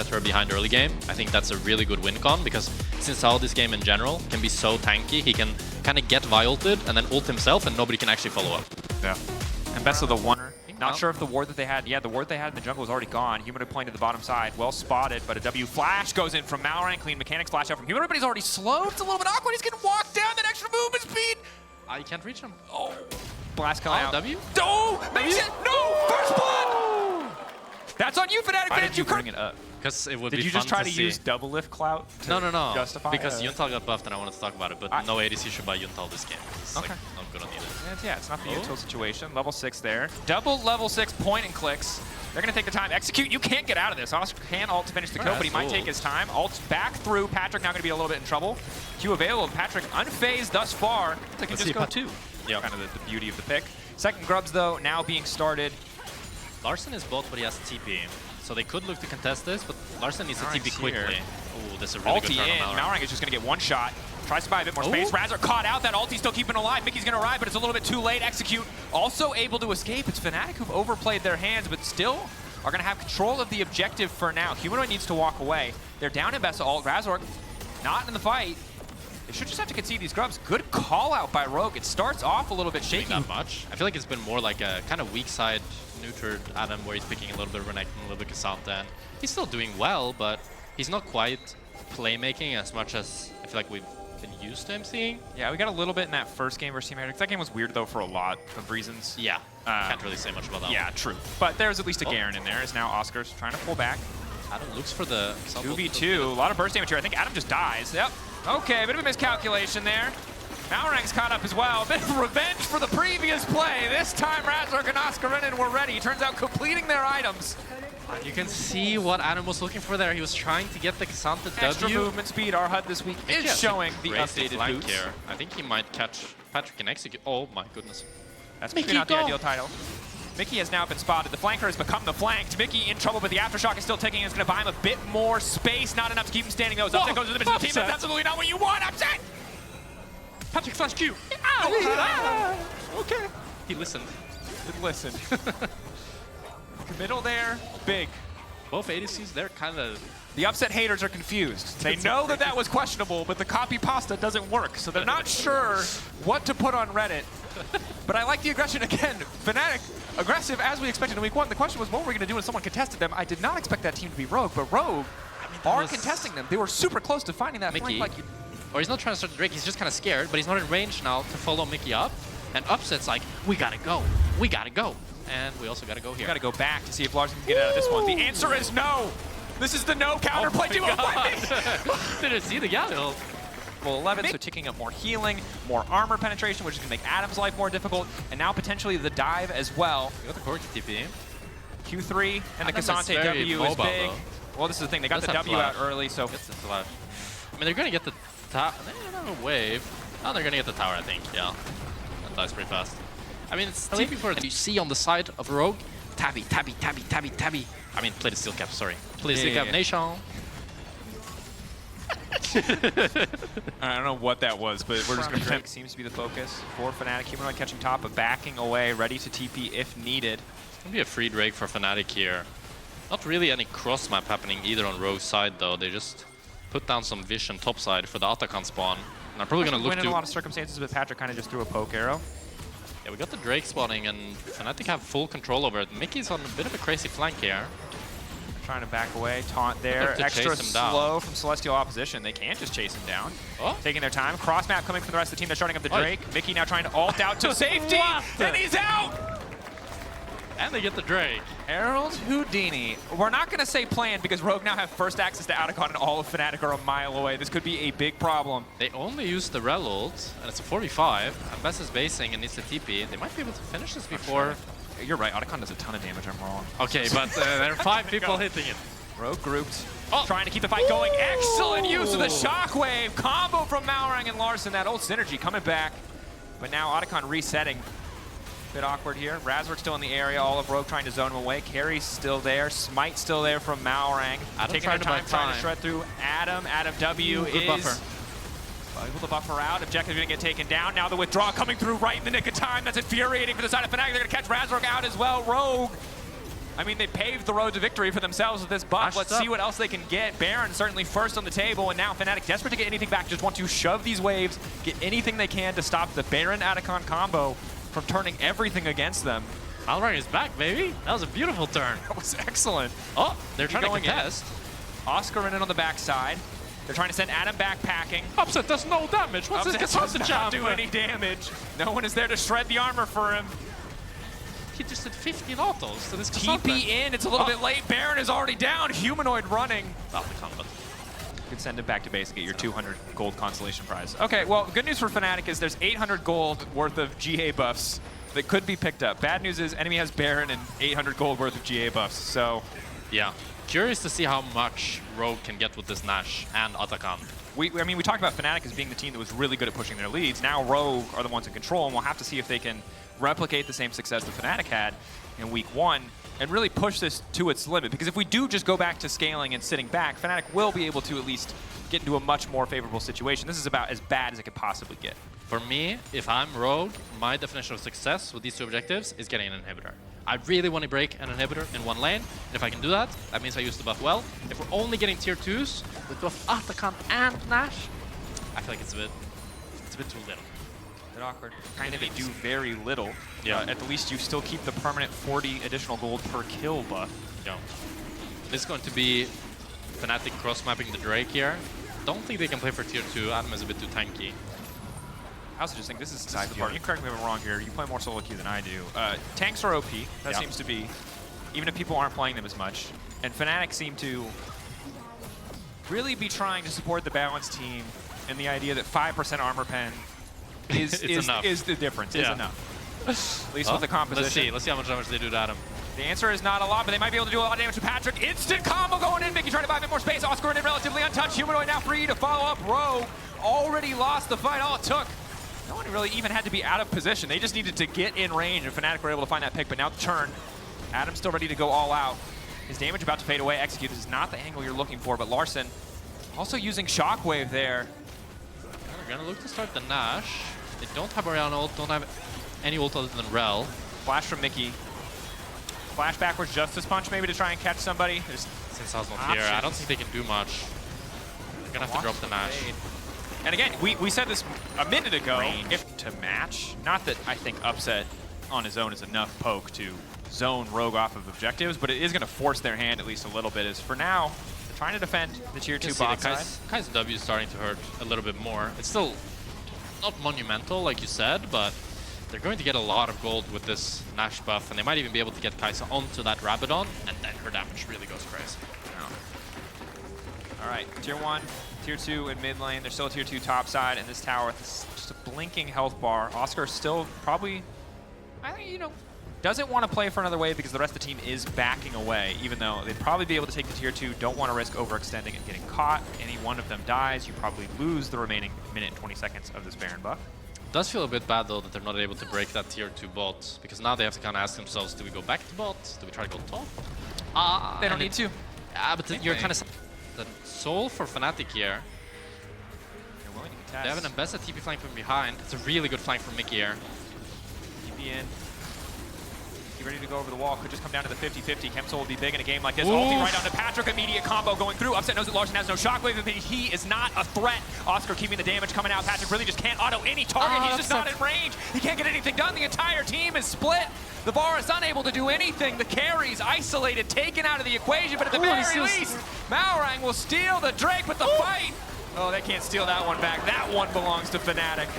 Better behind early game. I think that's a really good win con because since how this game in general can be so tanky, he can kind of get Vi-ulted and then ult himself and nobody can actually follow up. Yeah. And best of the one. Not sure if the ward that they had, the ward they had in the jungle was already gone. Humanoid playing to the bottom side, well spotted, but a W flash goes in from Malrang, clean mechanics flash out from Humanoid, but he's already slowed. It's a little bit awkward. He's getting walked down, that extra movement speed. You can't reach him. Oh, blast coming out. W? Oh, makes it, no, first blood. That's on you, Fnatic. Why did you bring it up? Because it would Did be you fun just try to see. use double lift clout to No. justify Because Yuntal got buffed and I wanted to talk about it, but no ADC should buy Yuntal this game. It's like not good on either. Yeah, it's not the util situation. Level 6 there. Double level 6 point and clicks. They're going to take the time. Execute. You can't get out of this. Oscar can ult to finish the kill, but he might take his time. Ult's back through. Patrick now going to be a little bit in trouble. Q available. Patrick unfazed thus far. They can just go 2. Yeah. Kind of the beauty of the pick. Second grubs, though, now being started. Larson is bot, but he has TP. So they could look to contest this, but Larson needs to TP quickly. Ooh, this is a really good turn on Malrang. Malrang is just going to get one shot. Tries to buy a bit more space. Razor caught out. That ulti's still keeping alive. Mickey's going to arrive, but it's a little bit too late. Execute. Also able to escape. It's Fnatic who've overplayed their hands, but still are going to have control of the objective for now. Humanoid needs to walk away. They're down in best ult. Razor not in the fight. They should just have to concede these grubs. Good call out by Rogue. It starts off a little bit shaky. Not much. I feel like it's been more like a kind of weak side neutered Adam where he's picking a little bit of Renekton, a little bit of Cassandra, and he's still doing well, but he's not quite playmaking as much as I feel like we've been used to him seeing. Yeah, we got a little bit in that first game versus Team Heretics. That game was weird though for a lot of reasons. Yeah, can't really say much about that. Yeah, true. But there's at least a Garen in there. Is now Oscar's trying to pull back. Adam looks for the 2v2, a lot of burst damage here. I think Adam just dies. Yep. Okay, a bit of a miscalculation there. Malrang's caught up as well. A bit of revenge for the previous play. This time Razork and Oscarinen were ready. Turns out completing their items. You can see what Adam was looking for there. He was trying to get the Cassandra W. Extra movement speed. Our HUD this week is showing the updated flank boots. here. I think he might catch Patrick and execute. Oh my goodness. That's maybe not the ideal title. Mickey has now been spotted. The flanker has become the flanked. Mickey in trouble, but the aftershock is still ticking. It's going to buy him a bit more space. Not enough to keep him standing, though. Upset goes to the team. That's absolutely not what you want. Upset! Patrick slash Q. Okay. He listened. Did listen. Middle there, big. Both ADCs, they're kind of... The upset haters are confused. They know that that was questionable, but the copy pasta doesn't work, so they're not sure what to put on Reddit. But I like the aggression again. Fnatic, aggressive as we expected in week 1. The question was, what were we going to do when someone contested them? I did not expect that team to be Rogue, but Rogue are contesting them. They were super close to finding that flank like you... Or he's not trying to start the Drake, he's just kind of scared, but he's not in range now to follow Mickey up. And Upset's like, we gotta go. We gotta go. And we also gotta go here. We gotta go back to see if Larson can get out of this one. The answer is no. This is the no counterplay to Didn't see the Galil. Level 11, so ticking up more healing, more armor penetration, which is gonna make Adam's life more difficult, and now potentially the dive as well. We got the Cork TP. Q3 and the Cassandra W is big. Well, this is the thing. They got the W out early, so. I mean, they're gonna get the tower. They don't have a wave. Oh, they're gonna get the tower, I think. Yeah. That dies pretty fast. I mean, it's TP for it. You see on the side of Rogue, Tabby. I mean, play the steel cap, sorry. Play the steel cap nation. I don't know what that was, but we're just going to seems to be the focus for Fnatic. Humanoid catching top, but backing away, ready to TP if needed. It's going to be a free Drake for Fnatic here. Not really any cross map happening either on Rogue's side, though. They just put down some vision topside for the Atakan spawn. And I'm probably going to look in a lot of circumstances, but Patrick kind of just threw a poke arrow. Yeah, we got the Drake spawning, and Fnatic have full control over it. Mickey's on a bit of a crazy flank here. Trying to back away, taunt there, extra slow from Celestial opposition. They can't just chase him down. Taking their time. Cross map coming from the rest of the team. They're starting up the Drake. Mickey now trying to ult out to safety, and he's out! And they get the Drake. Harold Houdini. We're not going to say planned because Rogue now have first access to Atacon and all of Fnatic are a mile away. This could be a big problem. They only use the Rel ult, and it's a 4v5. And Bess is basing and needs the TP. They might be able to finish this before. You're right, Otacon does a ton of damage, I'm wrong. Okay, but there are 5 people hitting it. Rogue grouped, trying to keep the fight going. Excellent use of the shockwave. Combo from Malrang and Larson. That old synergy coming back. But now Otacon resetting. Bit awkward here. Razork's still in the area. All of Rogue trying to zone him away. Carry's still there. Smite still there from Malrang. Taking their time, trying to shred through Adam. Adam W is able to buffer out. Objective's going to get taken down. Now the withdrawal coming through right in the nick of time. That's infuriating for the side of Fnatic. They're going to catch Razork out as well. Rogue I mean, they paved the road to victory for themselves with this buff. Let's see what else they can get. Baron certainly first on the table, and now Fnatic, desperate to get anything back, just want to shove these waves, get anything they can to stop the Baron-Atacon combo from turning everything against them. Malrang is back, baby. That was a beautiful turn. That was excellent. Oh, they're trying to contest. Oscar in on the backside. They're trying to send Adam backpacking. Upset does no damage. What's this does not do any damage. No one is there to shred the armor for him. He just did 15 autos to this TP in, it's a little bit late. Baron is already down. Humanoid running. Oh, the combat. You could send him back to base and get your 200 gold consolation prize. Okay, well, good news for Fnatic is there's 800 gold worth of GA buffs that could be picked up. Bad news is enemy has Baron and 800 gold worth of GA buffs, so... Yeah. Curious to see how much Rogue can get with this Nash and Atacon. I mean, we talked about Fnatic as being the team that was really good at pushing their leads. Now Rogue are the ones in control, and we'll have to see if they can replicate the same success that Fnatic had in week 1 and really push this to its limit. Because if we do just go back to scaling and sitting back, Fnatic will be able to at least get into a much more favorable situation. This is about as bad as it could possibly get. For me, if I'm Rogue, my definition of success with these two objectives is getting an inhibitor. I really want to break an inhibitor in one lane, and if I can do that, that means I use the buff well. If we're only getting tier 2s with both Atacon and Nash, I feel like it's a bit too little. A bit awkward. Kind of, they do very little. Yeah. At the least you still keep the permanent 40 additional gold per kill buff. Yeah. This is going to be Fnatic cross-mapping the Drake here. Don't think they can play for tier 2. Adam is a bit too tanky. I also just think this is the part. You correct me if I'm wrong here. You play more solo queue than I do. Tanks are OP. That seems to be, even if people aren't playing them as much. And Fnatic seem to really be trying to support the balanced team and the idea that 5% armor pen is the difference, is enough. At least with the composition. Let's see how much damage they do to Adam. The answer is not a lot, but they might be able to do a lot of damage to Patrick. Instant combo going in. Mickey trying to buy a bit more space. Oscar in relatively untouched. Humanoid now free to follow up. Rogue already lost the fight. All it took. No one really even had to be out of position. They just needed to get in range, and Fnatic were able to find that pick, but now the turn. Adam's still ready to go all out. His damage about to fade away. Execute. This is not the angle you're looking for, but Larson also using Shockwave there. They're going to look to start the Nash. They don't have Orianna ult, don't have any ult other than Rel. Flash from Mickey. Flash backwards Justice Punch maybe to try and catch somebody. Since I was not here, I don't think they can do much. They're going to have to drop the Nash. And again, we said this a minute ago, if to match, not that I think Upset on his own is enough poke to zone Rogue off of objectives, but it is going to force their hand at least a little bit, as for now, they're trying to defend the tier 2 bot side. Kai's W is starting to hurt a little bit more. It's still not monumental, like you said, but they're going to get a lot of gold with this Nash buff, and they might even be able to get Kai'Sa onto that Rabadon, and then her damage really goes crazy. All right, tier 1. Tier 2 in mid lane. There's still a tier 2 top side, and this tower with just a blinking health bar. Oscar still probably, I think, doesn't want to play for another wave because the rest of the team is backing away, even though they'd probably be able to take the tier 2, don't want to risk overextending and getting caught. Any one of them dies, you probably lose the remaining minute and 20 seconds of this Baron buff. It does feel a bit bad, though, that they're not able to break that tier 2 bot, because now they have to kind of ask themselves, do we go back to bot? Do we try to go top? They don't need to. Yeah, but you're kind of... The soul for Fnatic here. They're willing to contest. They have an embedded TP flank from behind. It's a really good flank from Mickey here. TP in. Get ready to go over the wall. Could just come down to the 50-50. Kemsol will be big in a game like this. Ulti right onto Patrick. Immediate combo going through. Upset knows that Larson has no shockwave, but he is not a threat. Oscar keeping the damage coming out. Patrick really just can't auto any target. He's just not in range. He can't get anything done. The entire team is split. The bar is unable to do anything. The carry's isolated, taken out of the equation, but at the very least, Malrang will steal the Drake with the fight. Oh, they can't steal that one back. That one belongs to Fnatic.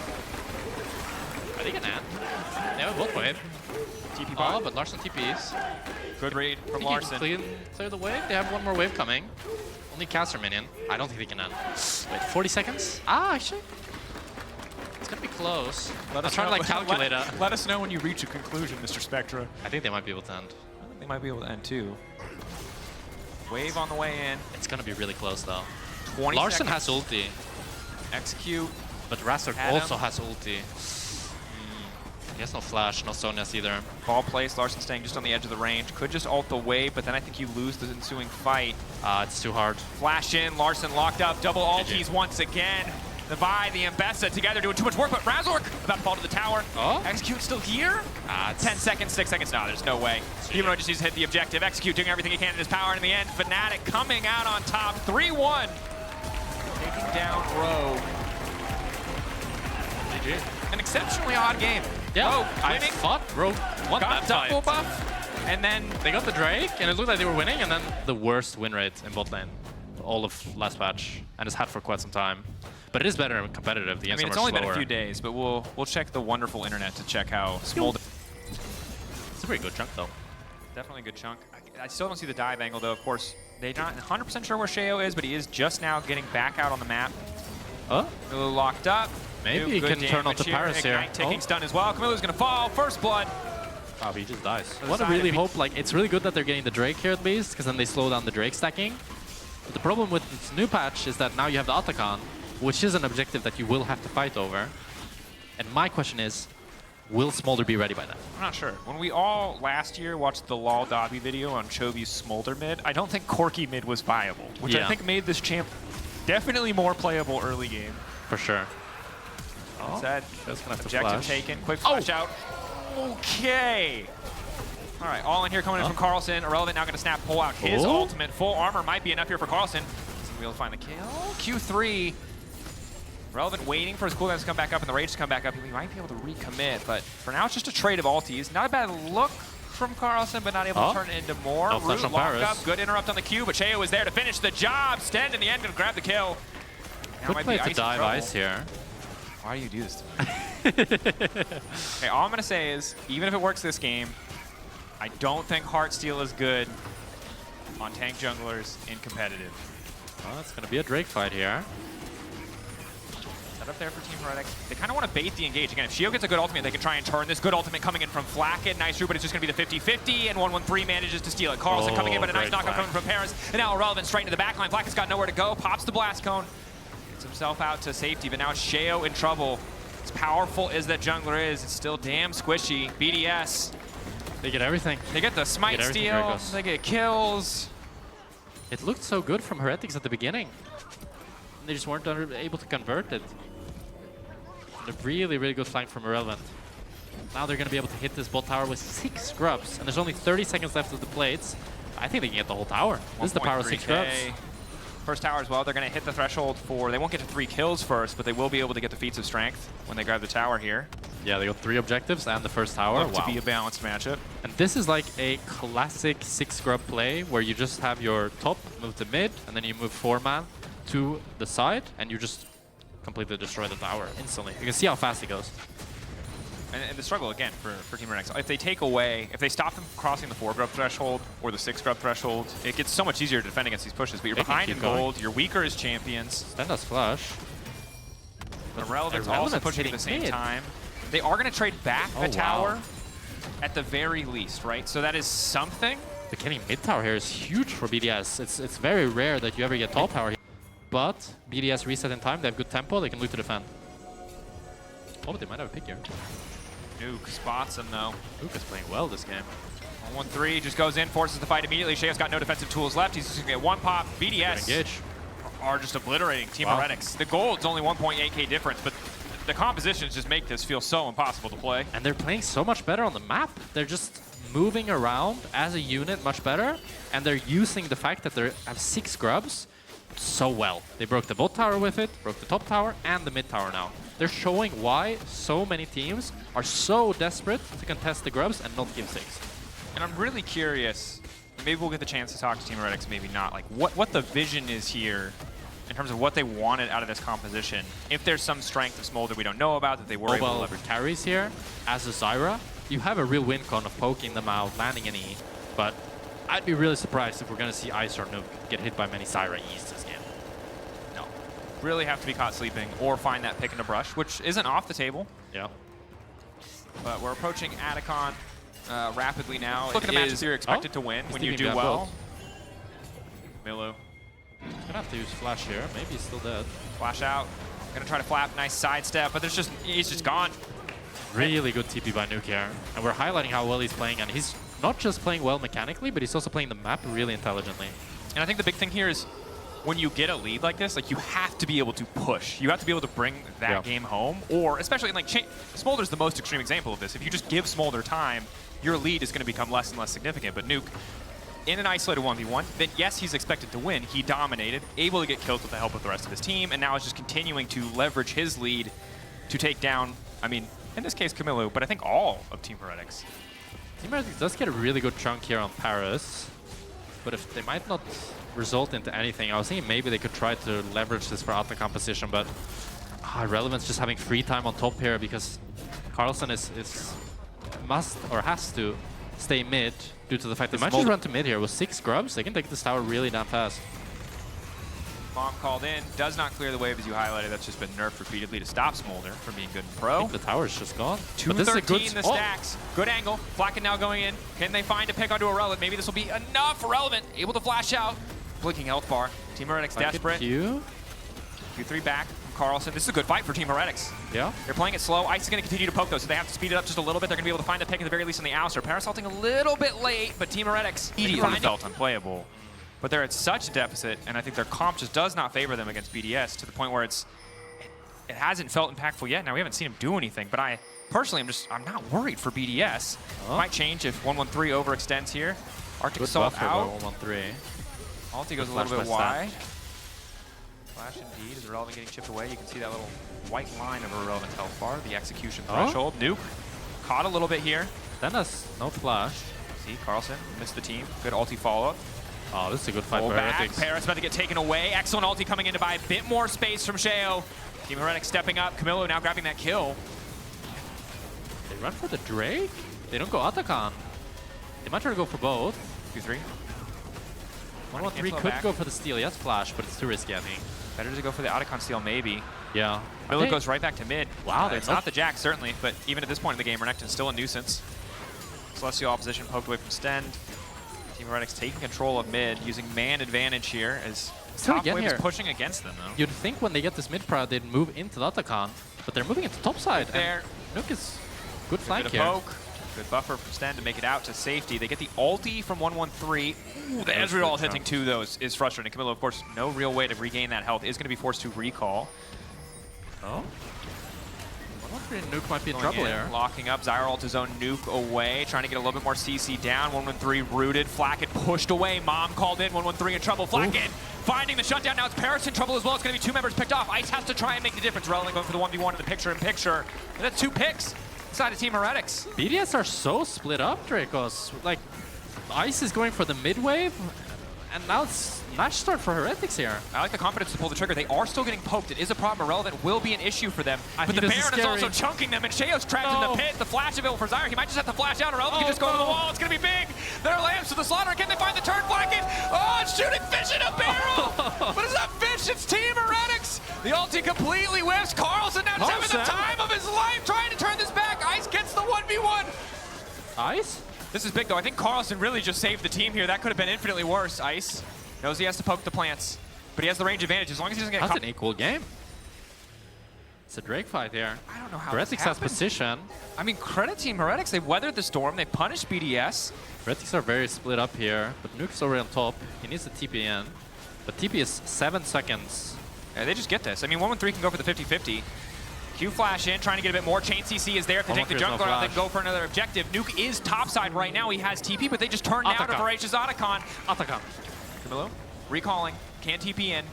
Are they gonna end? They have a both wave. TP bot. Oh, but Larson TPs. Good read from Larson. Clear the wave. They have one more wave coming. Only caster minion. I don't think they can end. Wait, 40 seconds? Ah, actually. It's gonna be close. I'm trying to like calculate it. Let us know when you reach a conclusion, Mr. Spectra. I think they might be able to end. I think they might be able to end too. Wave on the way in. It's gonna be really close though. 20 Larson seconds. has ulti. Execute. But Razor also has ulti. He has no flash, no Sonias either. Ball place, Larson staying just on the edge of the range. Could just ult the wave, but then I think you lose the ensuing fight. It's too hard. Flash in, Larson locked up, double ultis once again. The Vi, the Ambessa together doing too much work, but Razork about to fall to the tower. Oh. Execute still here? 10 seconds, 6 seconds. No, there's no way. Humanoid just needs to hit the objective. Execute doing everything he can in his power. And in the end, Fnatic coming out on top, 3-1. Taking down Rogue. An exceptionally odd game. Yeah, Rogue I winning. thought Rogue won Got that double fight. buff. And then They got the Drake, and it looked like they were winning, and then the worst win rate in bot lane. All of last patch, and it's had for quite some time. But it is better and competitive. The it's only been a few days, but we'll check the wonderful internet to check how Smolder. It's a pretty good chunk, though. Definitely a good chunk. I still don't see the dive angle, though. Of course, they're not 100% sure where Sheo is, but he is just now getting back out on the map. Oh, A little locked up. maybe he Good can turn on damage to Paris here. Ignite ticking stun as well. Camilla's gonna fall. First blood. Wow, he just dies. I the want to side really of hope, like, it's really good that they're getting the Drake here at least, because then they slow down the Drake stacking. But the problem with this new patch is that now you have the Otacon, which is an objective that you will have to fight over. And my question is, will Smolder be ready by then? I'm not sure. When we all last year watched the Lol Dobby video on Chovy's Smolder mid, I don't think Corky mid was viable, which I think made this champ definitely more playable early game. For sure. Said, Just gonna have to objective flash. taken, quick flash out. Okay. All right, all in here coming in from Carlson. Irrelevant now going to snap, pull out his ultimate. Full armor might be enough here for Carlson. Doesn't be able to find the kill. Q3. Relevant waiting for his cooldown to come back up and the rage to come back up. He might be able to recommit, but for now it's just a trade of ultis. Not a bad look from Carlson, but not able to turn it into more. No flash on locked Paris. up, good interrupt on the Q, but Sheo is there to finish the job. Sten in the end going to grab the kill. Now Good might play be to Ice in dive trouble. ice here. Why do you do this to me? Okay, all I'm going to say is, even if it works this game, I don't think Heartsteel is good on tank junglers in competitive. Well, it's going to be a Drake fight here. Set up there for Team Heretics. They kind of want to bait the engage. Again, if Sheo gets a good ultimate, they can try and turn this. Good ultimate coming in from Flacket. Nice root, but it's just going to be the 50-50, and 1-1-3 manages to steal it. Carlson coming in, but a nice knockup coming from Paris. And now Irrelevant straight into the backline. Flacket's got nowhere to go. Pops the blast cone. Gets himself out to safety, but now it's Sheo in trouble. As powerful as that jungler is, it's still damn squishy. BDS. They get everything. They get the smite steal. They get kills. It looked so good from Heretics at the beginning. And they just weren't able to convert it. And a really, really good flank from Irrelevant. Now they're going to be able to hit this bot tower with 6 scrubs. And there's only 30 seconds left of the plates. I think they can get the whole tower. This is the power of 6 scrubs. First tower as well. They're going to hit the threshold for, they won't get to 3 kills first, but they will be able to get the feats of strength when they grab the tower here. Yeah, they got 3 objectives and the first tower. Look to be a balanced matchup. And this is like a classic 6 scrub play where you just have your top move to mid, and then you move 4-man to the side, and you just completely destroy the tower instantly. You can see how fast it goes. And the struggle, again, for Team Heretics, if they take away, if they stop them from crossing the 4-grub threshold or the 6-grub threshold, it gets so much easier to defend against these pushes. But you're behind in gold, you're weaker as champions. Sten does flash. Irrelevant's also pushing at the same time. They are going to trade back the tower at the very least, right? So that is something. The getting mid tower here is huge for BDS. It's very rare that you ever get top tower here. But BDS reset in time, they have good tempo, they can loot to defend. Oh, but they might have a pick here. Nuke spots him though. Nuke is playing well this game. 1-3 just goes in, forces the fight immediately. Shea's got no defensive tools left. He's just going to get 1 pop. BDS engage. Are just obliterating Team Heretics. The gold's only 1.8k difference, but the compositions just make this feel so impossible to play. And they're playing so much better on the map. They're just moving around as a unit much better, and they're using the fact that they have 6 scrubs so well. They broke the bot tower with it, broke the top tower, and the mid tower now. They're showing why so many teams are so desperate to contest the grubs and not give 6. And I'm really curious, maybe we'll get the chance to talk to Team Heretics, maybe not, like what the vision is here in terms of what they wanted out of this composition. If there's some strength of Smolder we don't know about that they were able to leverage. Carries here, as a Zyra, you have a real win con of poking them out, landing an E, but I'd be really surprised if we're going to see Ice or Nuke get hit by many Zyra E's this game. No. Really have to be caught sleeping or find that pick in a brush, which isn't off the table. Yeah. But we're approaching Atacon rapidly now. Look at a match you're expected to win when you do well. Milu. He's going to have to use Flash here. Maybe he's still dead. Flash out. Going to try to flap. Nice sidestep, but he's just gone. Really good TP by Nuke here. And we're highlighting how well he's playing. And he's not just playing well mechanically, but he's also playing the map really intelligently. And I think the big thing here is when you get a lead like this, like you have to be able to push. You have to be able to bring that game home, or especially in like Smolder's the most extreme example of this. If you just give Smolder time, your lead is going to become less and less significant. But Nuke, in an isolated 1v1, then yes, he's expected to win. He dominated, able to get killed with the help of the rest of his team, and now is just continuing to leverage his lead to take down, I mean, in this case, Camilo, but I think all of Team Heretics. Team Heretics does get a really good chunk here on Paris, but if they might not result into anything, I was thinking maybe they could try to leverage this for out-the composition, but Relevant's just having free time on top here because Carlson must or has to stay mid due to the fact they might just run to mid here with 6 scrubs. They can take this tower really damn fast. Bomb called in, does not clear the wave as you highlighted. That's just been nerfed repeatedly to stop Smolder from being good in pro. I think the tower's just gone. 213 the stacks. Good angle. Flacken now going in. Can they find a pick onto a Relevant? Maybe this will be enough. Relevant able to flash out. Blinking health bar. Team Heretics desperate. Q3 back from Carlson. This is a good fight for Team Heretics. Yeah. They're playing it slow. Ice is going to continue to poke though, so they have to speed it up just a little bit. They're going to be able to find a pick at the very least on the ouster. Parasalting a little bit late, but Team Heretics felt unplayable. But they're at such a deficit, and I think their comp just does not favor them against BDS to the point where it hasn't felt impactful yet. Now we haven't seen him do anything, but I personally I'm not worried for BDS. Might change if 113 overextends here. Arctic Assault out. 113. Ulti goes a little bit wide. Flash indeed is Irrelevant getting chipped away. You can see that little white line of Irrelevant's health bar, the execution threshold. Nuke caught a little bit here. Then has no flash. See, Carlson missed the team. Good ulti follow-up. Oh, this is a good fight for Heretics. Paris about to get taken away. Excellent ulti coming in to buy a bit more space from Sheo. Team Heretics stepping up. Camilo now grabbing that kill. They run for the Drake? They don't go Atakan. They might try to go for both. Q3. 113 could go for the steal. He has flash, but it's too risky, I think. Better to go for the Atakan steal, maybe. Yeah. Camilo goes right back to mid. Wow, it's not the Jack, certainly, but even at this point in the game, Renekton's still a nuisance. Celestial opposition poked away from Stend. Team Heretics taking control of mid, using man advantage here as top wave is pushing against them, though. You'd think when they get this mid crowd, they'd move into the Atakan, but they're moving into top side. There. Nuke is good flank here. Poke. Good buffer from Sten to make it out to safety. They get the ulti from 113. Ooh, the Ezreal hitting 2 though is frustrating. Camilo, of course, no real way to regain that health. Is going to be forced to recall. Oh. 113 Nuke might be in trouble here. Locking up. Zyra ult his own Nuke away. Trying to get a little bit more CC down. 113 rooted. Flacken pushed away. Mom called in. 113 in trouble. Flacken finding the shutdown. Now it's Paris in trouble as well. It's going to be 2 members picked off. Ice has to try and make the difference. Relevant going for the 1v1 in the picture-in-picture. And that's 2 picks. Inside of Team Heretics. BDS are so split up, Dracos. Like, Ice is going for the mid wave, and now it's match start for Heretics here. I like the confidence to pull the trigger. They are still getting poked. It is a problem. Irrelevant will be an issue for them. But the Baron is also chunking them, and Sheo's trapped in the pit. The flash available for Zyra. He might just have to flash out. Irrelevant can just go over the wall. It's going to be big. There are lamps to the slaughter. Can they find the turn flanking? Oh, it's shooting fish in a barrel. But it's not fish. It's Team Heretics. The ulti completely whiffs. Carlson now just having the time of his life trying to turn this back. Ice gets the 1v1. Ice? This is big, though. I think Carlson really just saved the team here. That could have been infinitely worse. Ice knows he has to poke the plants, but he has the range advantage as long as he doesn't get caught. That's an equal game. It's a Drake fight here. I don't know how Heretics has position. I mean, credit Team Heretics. They've weathered the storm. They punished BDS. Heretics are very split up here, but Nuke's already on top. He needs the TP in, but TP is 7 seconds. Yeah, they just get this. I mean, 113 can go for the 50-50. Q flash in, trying to get a bit more. Chain CC is there. If they take the jungler out, then go for another objective. Nuke is topside right now. He has TP, but they just turn now to Voracious Atakan. Camilo, recalling. Can TP in.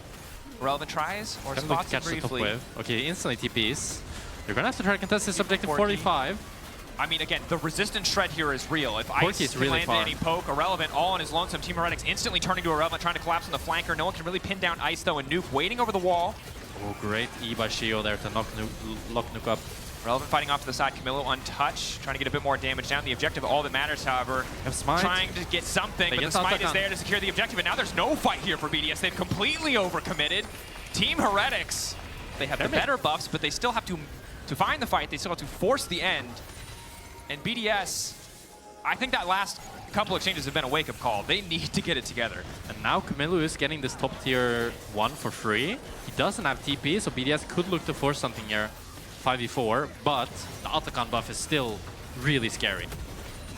Relevant tries or spots it briefly. Okay, instantly TPs. They're going to have to try to contest this objective 45. I mean, again, the resistance shred here is real. If Ice can land any poke, Irrelevant, all on his lonesome, Team Heretics instantly turning to Irrelevant, trying to collapse on the flanker. No one can really pin down Ice, though, and Nuke waiting over the wall. Oh, great E by Sheo there to lock Nuke up. Relevant fighting off to the side. Camilo untouched, trying to get a bit more damage down. The objective, all that matters, however, trying to get something, but the smite is there to secure the objective, and now there's no fight here for BDS. They've completely overcommitted. Team Heretics, they have the better buffs, but they still have to find the fight. They still have to force the end. And BDS, I think that last couple exchanges have been a wake-up call. They need to get it together. And now Camilo is getting this top tier 1 for free. He doesn't have TP, so BDS could look to force something here, 5v4, but the Atakan buff is still really scary.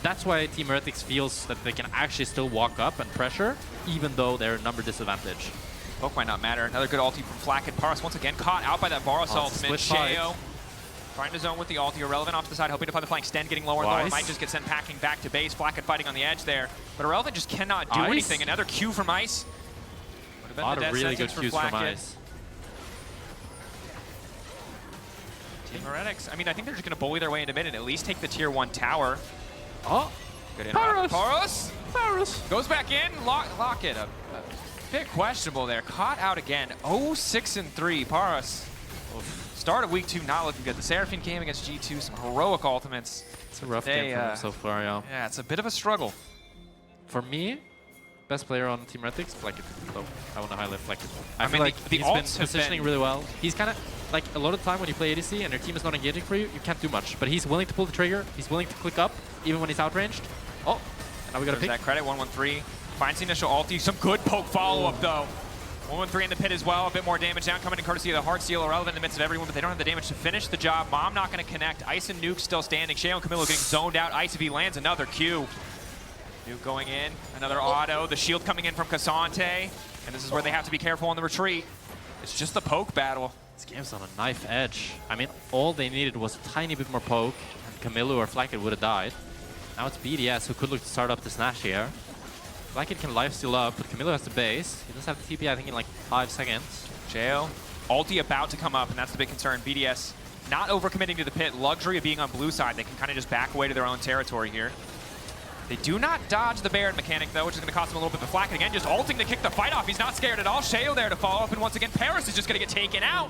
That's why Team Heretics feels that they can actually still walk up and pressure, even though they're number disadvantage. Poke might not matter. Another good ulti from Flacket. Paras once again caught out by that Varus ultimate. Sheo trying to zone with the ulti. Irrelevant off to the side, hoping to find the flank. Sten getting lower and lower. Might just get sent packing back to base. Flacket fighting on the edge there. But Irrelevant just cannot do anything. Another Q from Ice. Would have been A lot the of death really good sentence Qs for from Flacket. Ice. Team Heretics, I mean, I think they're just going to bully their way into mid and at least take the tier 1 tower. Oh, Good in. Paras! Goes back in. Lock it. A bit questionable there. Caught out again. 0-6-3. Paras. Start of week 2 not looking good. The Seraphine game against G2, some heroic ultimates. It's a rough game for him so far, yeah. Yeah, it's a bit of a struggle. For me, best player on Team Heretics, Flacket. So I want to highlight Flacket. I feel mean, like the he's been ults have positioning been- really well. He's kind of like a lot of the time when you play ADC and your team is not engaging for you, you can't do much. But he's willing to pull the trigger. He's willing to click up even when he's outranged. Oh, and now we got a There's pick. that credit. 1-1-3. Finds the initial ulti. Some good poke follow-up though. 1-1-3 in the pit as well. A bit more damage down coming in courtesy of the Heart Seal. Irrelevant in the midst of everyone, but they don't have the damage to finish the job. Mom not going to connect. Ice and Nuke still standing. Sheo and Camilo getting zoned out. Ice, if he lands another Q. Nuke going in. Another auto. The shield coming in from Cassante. And this is where they have to be careful on the retreat. It's just the poke battle. This game's on a knife edge. I mean, all they needed was a tiny bit more poke, and Camilo or Flacket would have died. Now it's BDS who could look to start up the Snash here. Flacket can lifesteal up, but Camilo has the base. He does have the TP, I think, in like 5 seconds. Sheo. Ulti about to come up, and that's the big concern. BDS not overcommitting to the pit. Luxury of being on blue side. They can kind of just back away to their own territory here. They do not dodge the Baron mechanic, though, which is going to cost him a little bit. But Flacket, again, just ulting to kick the fight off. He's not scared at all. Sheo there to follow up, and once again, Paras is just going to get taken out.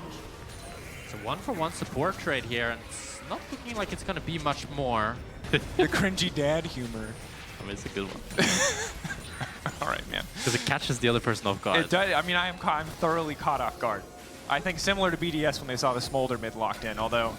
It's a 1-for-1 support trade here, and it's not looking like it's going to be much more. The cringy dad humor. I mean, it's a good one. All right, man. Because it catches the other person off guard. It does. I mean, I'm thoroughly caught off guard. I think similar to BDS when they saw the Smolder mid locked in, although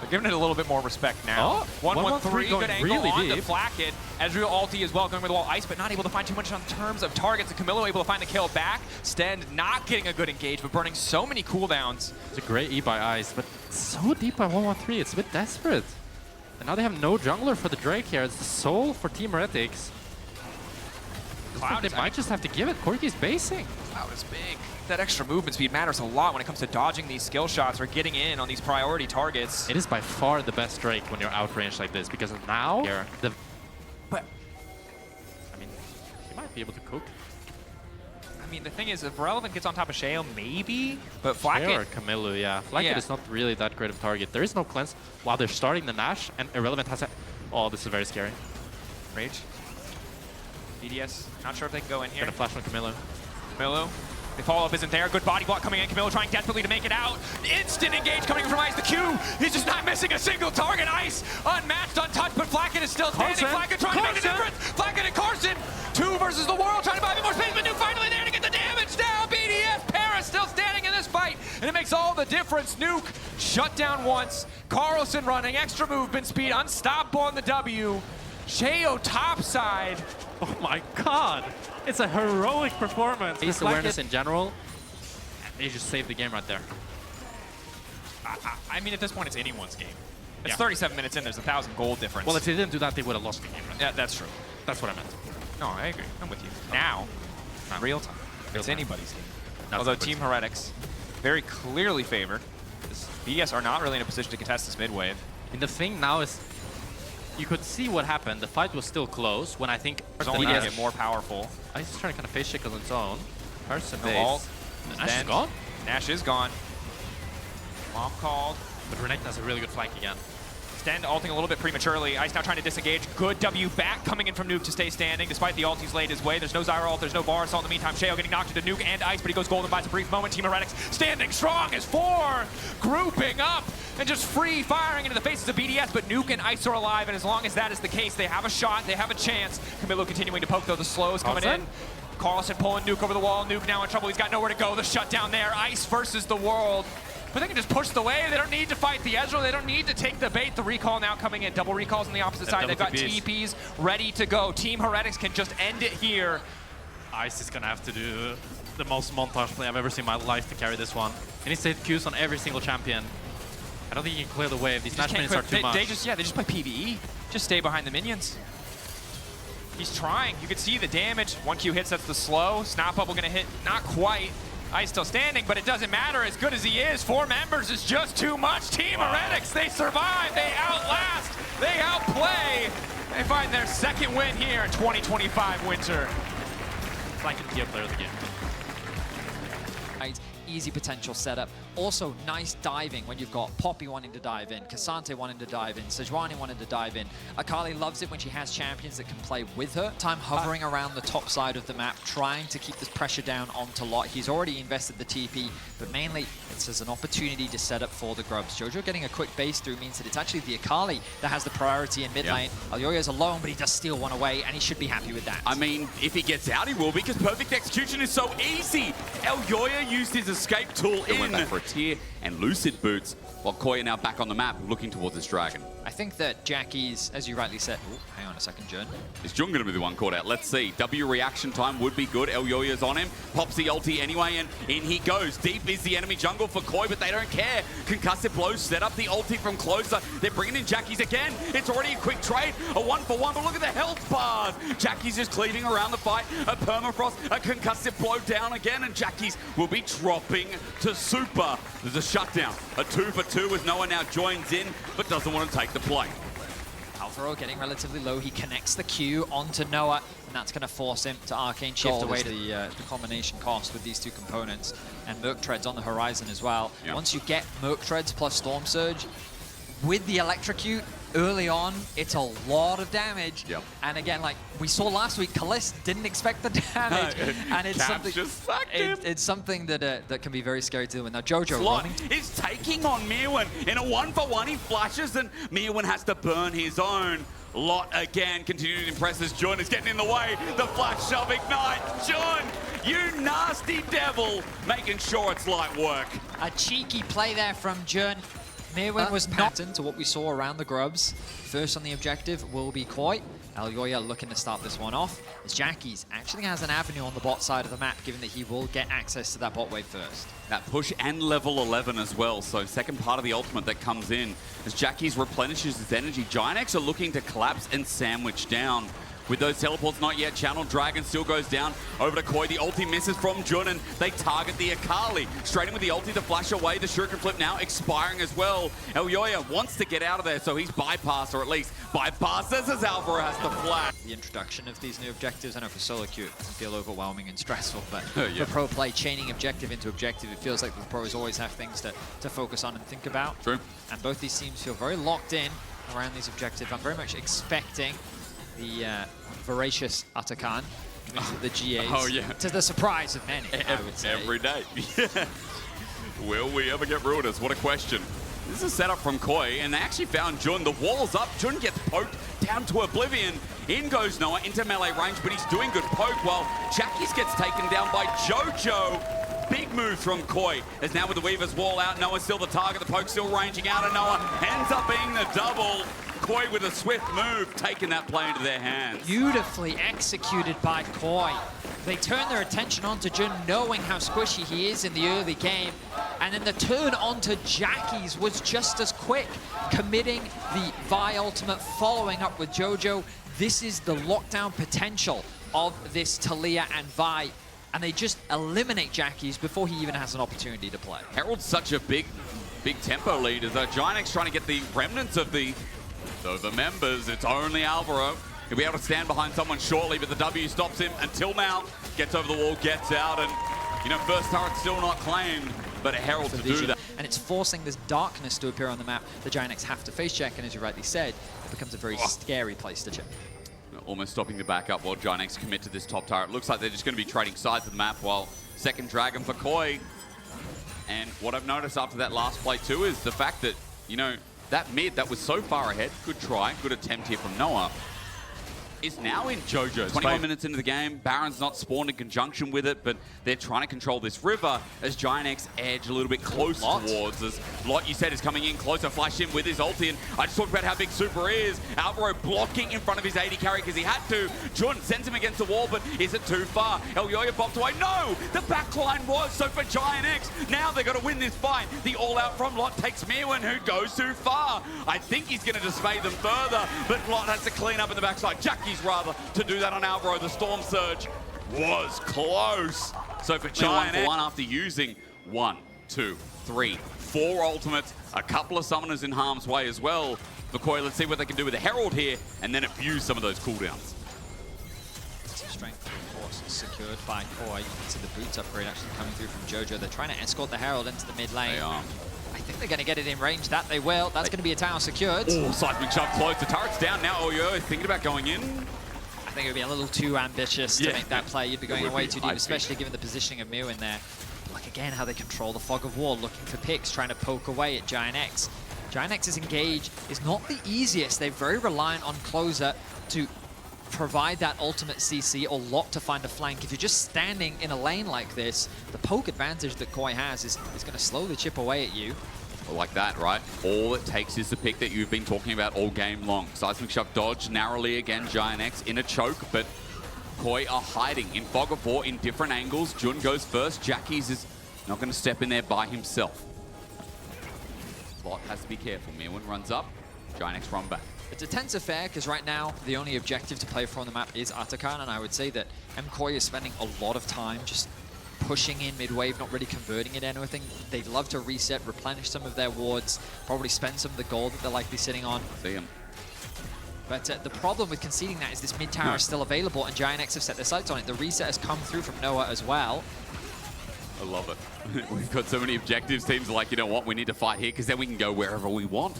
they're giving it a little bit more respect now. Oh, 1-1-3, good angle really on the deep. Flacket. Ezreal ulti as well, going with the wall. Ice, but not able to find too much on terms of targets. And Camilo able to find the kill back. Stend not getting a good engage, but burning so many cooldowns. It's a great E by Ice, but so deep by 1-1-3, it's a bit desperate. And now they have no jungler for the Drake here. It's the soul for Team Heretics. They might just have to give it. Corki's basing. Cloud is big. That extra movement speed matters a lot when it comes to dodging these skill shots or getting in on these priority targets. It is by far the best Drake when you're outranged like this, because now But I mean, you might be able to cook. I mean, the thing is, if Relevant gets on top of Sheo, maybe, but Flacket or Flacket. Camilo, yeah. Flacket is not really that great of a target. There is no cleanse while they're starting the Nash, and Irrelevant has a... Oh, this is very scary. Rage. BDS, not sure if they can go in here. Gonna flash on Camilo. Camilo. The follow-up isn't there. Good body block coming in. Camilo trying desperately to make it out. Instant engage coming from Ice. The Q. He's just not missing a single target. Ice unmatched, untouched, but Flacket is still standing. Flacket trying to make a difference. Flacket and Carson. 2 versus the world, trying to buy a bit more space, but Nuke finally there to get the damage down. BDS. Paras still standing in this fight, and it makes all the difference. Nuke shut down once. Carlson running, extra movement speed, unstoppable on the W. Sheo topside. Oh my god! It's a heroic performance. Base awareness in general, they just saved the game right there. I mean, at this point, it's anyone's game. It's Yeah. 37 minutes in, there's 1,000 gold difference. Well, if they didn't do that, they would have lost the game right there. Yeah, that's true. That's what I meant. No, I agree. I'm with you. Now, not real time. It's time. anybody's game. Not Although somebody's Team Heretics, very clearly favored. BDS are not really in a position to contest this mid wave. And the thing now is, you could see what happened. The fight was still close when I think There's only going to get more powerful. Ice is trying to kind of face check on its own. Carson No base. ult. Nash is Then- gone. Nash is gone. Mom called. But Renekton has a really good flank again. Stend ulting a little bit prematurely. Ice now trying to disengage. Good W back coming in from Nuke to stay standing despite the ult he's laid his way. There's no Zyra ult, there's no Varus ult in the meantime. Sheo getting knocked into Nuke and Ice, but he goes golden, buys a brief moment. Team Heretics standing strong as 4, grouping up and just free firing into the faces of BDS, but Nuke and Ice are alive, and as long as that is the case, they have a shot, they have a chance. Camilo continuing to poke though, the slow is coming in. Carlson pulling Nuke over the wall. Nuke now in trouble, he's got nowhere to go. The shutdown there, Ice versus the world. But they can just push the wave. They don't need to fight the Ezreal. They don't need to take the bait. The recall now coming in. Double recalls on the opposite side. They've got TPs ready to go. Team Heretics can just end it here. Ice is gonna have to do the most montage play I've ever seen in my life to carry this one. And he saved Qs on every single champion. I don't think he can clear the wave. These Nash minions are too much. They just play PvE. Just stay behind the minions. He's trying. You can see the damage. 1 Q hits, that's the slow. Snap Bubble gonna hit, not quite. Ice still standing, but it doesn't matter. As good as he is, 4 members is just too much. Team Heretics, they survive, they outlast, they outplay. They find their second win here in 2025 winter. Flanking key player of the game. Easy potential setup. Also, nice diving when you've got Poppy wanting to dive in, Cassante wanting to dive in, Sejuani wanting to dive in. Akali loves it when she has champions that can play with her. Time hovering around the top side of the map, trying to keep this pressure down onto Lot. He's already invested the TP, but mainly it's as an opportunity to set up for the grubs. Jojo getting a quick base through means that it's actually the Akali that has the priority in mid lane. Elyoya's alone, but he does steal one away, and he should be happy with that. I mean, if he gets out, he will, because perfect execution is so easy. Elyoya used his escape tool in for a tier and Lucid boots, while Koi now back on the map, looking towards this dragon. I think that Jackie's, as you rightly said, hang on a second, Jun. Is Jun going to be the one caught out? Let's see. W reaction time would be good. Elyoya's on him. Pops the ulti anyway, and in he goes. Deep is the enemy jungle for Koi, but they don't care. Concussive blows set up the ulti from closer. They're bringing in Jackie's again. It's already a quick trade. A 1-for-1, but look at the health bars. Jackie's just cleaving around the fight. A permafrost, a concussive blow down again, and Jackie's will be dropping to super. There's a shutdown. A 2-for-2 as Noah now joins in, but doesn't want to take the play. Alvaro getting relatively low. He connects the Q onto Noah, and that's going to force him to arcane shift away the combination cost with these two components. And Merc Treads on the horizon as well. Yep. Once you get Merc Treads plus Storm Surge, with the Electrocute early on, it's a lot of damage. Yep. And again, like we saw last week, Kalist didn't expect the damage. And it's something, it's something that that can be very scary to do. And now Jojo Slot is taking on Mirwin. In a 1-for-1, he flashes, and Mirwin has to burn his own. Lot again, continuing to impress as Jun is getting in the way. The flash shove ignite. Jun, you nasty devil, making sure it's light work. A cheeky play there from Jun. Mirwin was pattern to what we saw around the grubs. First on the objective will be Koi. Elyoya looking to start this one off, as Jackie's actually has an avenue on the bot side of the map, given that he will get access to that bot wave first. That push and level 11 as well, so second part of the ultimate that comes in. As Jackie's replenishes his energy, GiantX are looking to collapse and sandwich down. With those teleports not yet channeled, Dragon still goes down over to Koi. The ulti misses from Jun, and they target the Akali. Straight in with the ulti to flash away. The shuriken flip now expiring as well. Elyoya wants to get out of there, so he's bypassed, or at least bypasses as Alvaro has to flash. The introduction of these new objectives, I know for solo queue it can feel overwhelming and stressful, but for pro play, chaining objective into objective, it feels like the pros always have things to focus on and think about. True. And both these teams feel very locked in around these objectives. I'm very much expecting the voracious Atakan to the GAs, to the surprise of many, I would say. Every day. Will we ever get Ruinous? What a question. This is a setup from Koi, and they actually found Jun. The wall's up. Jun gets poked down to oblivion. In goes Noah into melee range, but he's doing good poke, while Jackie's gets taken down by Jojo. Big move from Koi, as now with the Weaver's wall out, Noah's still the target, the poke still ranging out, and Noah ends up being the double. Koi with a swift move, taking that play into their hands. Beautifully executed by Koi. They turn their attention onto Jun, knowing how squishy he is in the early game. And then the turn onto Jackie's was just as quick, committing the Vi ultimate, following up with Jojo. This is the lockdown potential of this Taliyah and Vi. And they just eliminate Jackie's before he even has an opportunity to play. Herald's such a big tempo lead, as GiantX trying to get the remnants of the members. It's only Alvaro. He'll be able to stand behind someone shortly, but the W stops him until now. Gets over the wall, gets out, and you know, first turret still not claimed, but a Herald to do that. And it's forcing this darkness to appear on the map. The GiantX have to face check, and as you rightly said, it becomes a very scary place to check. Almost stopping the backup while GiantX commit to this top turret. Looks like they're just going to be trading sides of the map, while second Dragon for Koi. And what I've noticed after that last play too is the fact that, you know, that mid that was so far ahead, good try, good attempt here from Noah, is now in Jojo's. 21 minutes into the game, Baron's not spawned in conjunction with it, but they're trying to control this river as GiantX edge a little bit closer towards us. Lot, you said, is coming in closer, flash in with his ulti, and I just talked about how big Super is. Alvaro blocking in front of his AD carry because he had to. Jun sends him against the wall, but is it too far? Elyoya bopped away. No! The backline was, so for GiantX, now they've got to win this fight. The all-out from Lot takes Mirwin, who goes too far. I think he's going to dismay them further, but Lot has to clean up in the backside. Jackie's rather to do that on Alvaro. The Storm Surge was close. So for GiantX, one after using 1, 2, 3, 4 ultimates, a couple of summoners in harm's way as well. For Koi, let's see what they can do with the Herald here, and then abuse some of those cooldowns. Strength, of course, secured by Koi. You can see the boots upgrade actually coming through from Jojo. They're trying to escort the Herald into the mid lane. They are. I think they're going to get it in range. That they will. That's going to be a tower secured. Oh, seismic shove close. The turret's down now. Oyo is thinking about going in. I think it would be a little too ambitious to make that play. You'd be going way too deep, especially given the positioning of Mew in there. Look again how they control the fog of war, looking for picks, trying to poke away at GiantX. GiantX's engage is not the easiest. They're very reliant on Closer to provide that ultimate CC or lock to find a flank. If you're just standing in a lane like this, the poke advantage that Koi has is going to slowly chip away at you. Like that, right? All it takes is the pick that you've been talking about all game long. Seismic shove dodge narrowly again, GiantX in a choke, but Koi are hiding in fog of war in different angles. Jun goes first. Jackie's is not going to step in there by himself. Lot has to be careful. Mirwin runs up. GiantX run back. It's a tense affair because right now the only objective to play for on the map is Atakan, and I would say that Koi is spending a lot of time just pushing in mid-wave, not really converting it into anything. They'd love to reset, replenish some of their wards, probably spend some of the gold that they're likely sitting on. See him. But the problem with conceding that is this mid tower is still available, and GiantX have set their sights on it. The reset has come through from Noah as well. I love it. We've got so many objectives. Teams are like, you know what, we need to fight here because then we can go wherever we want.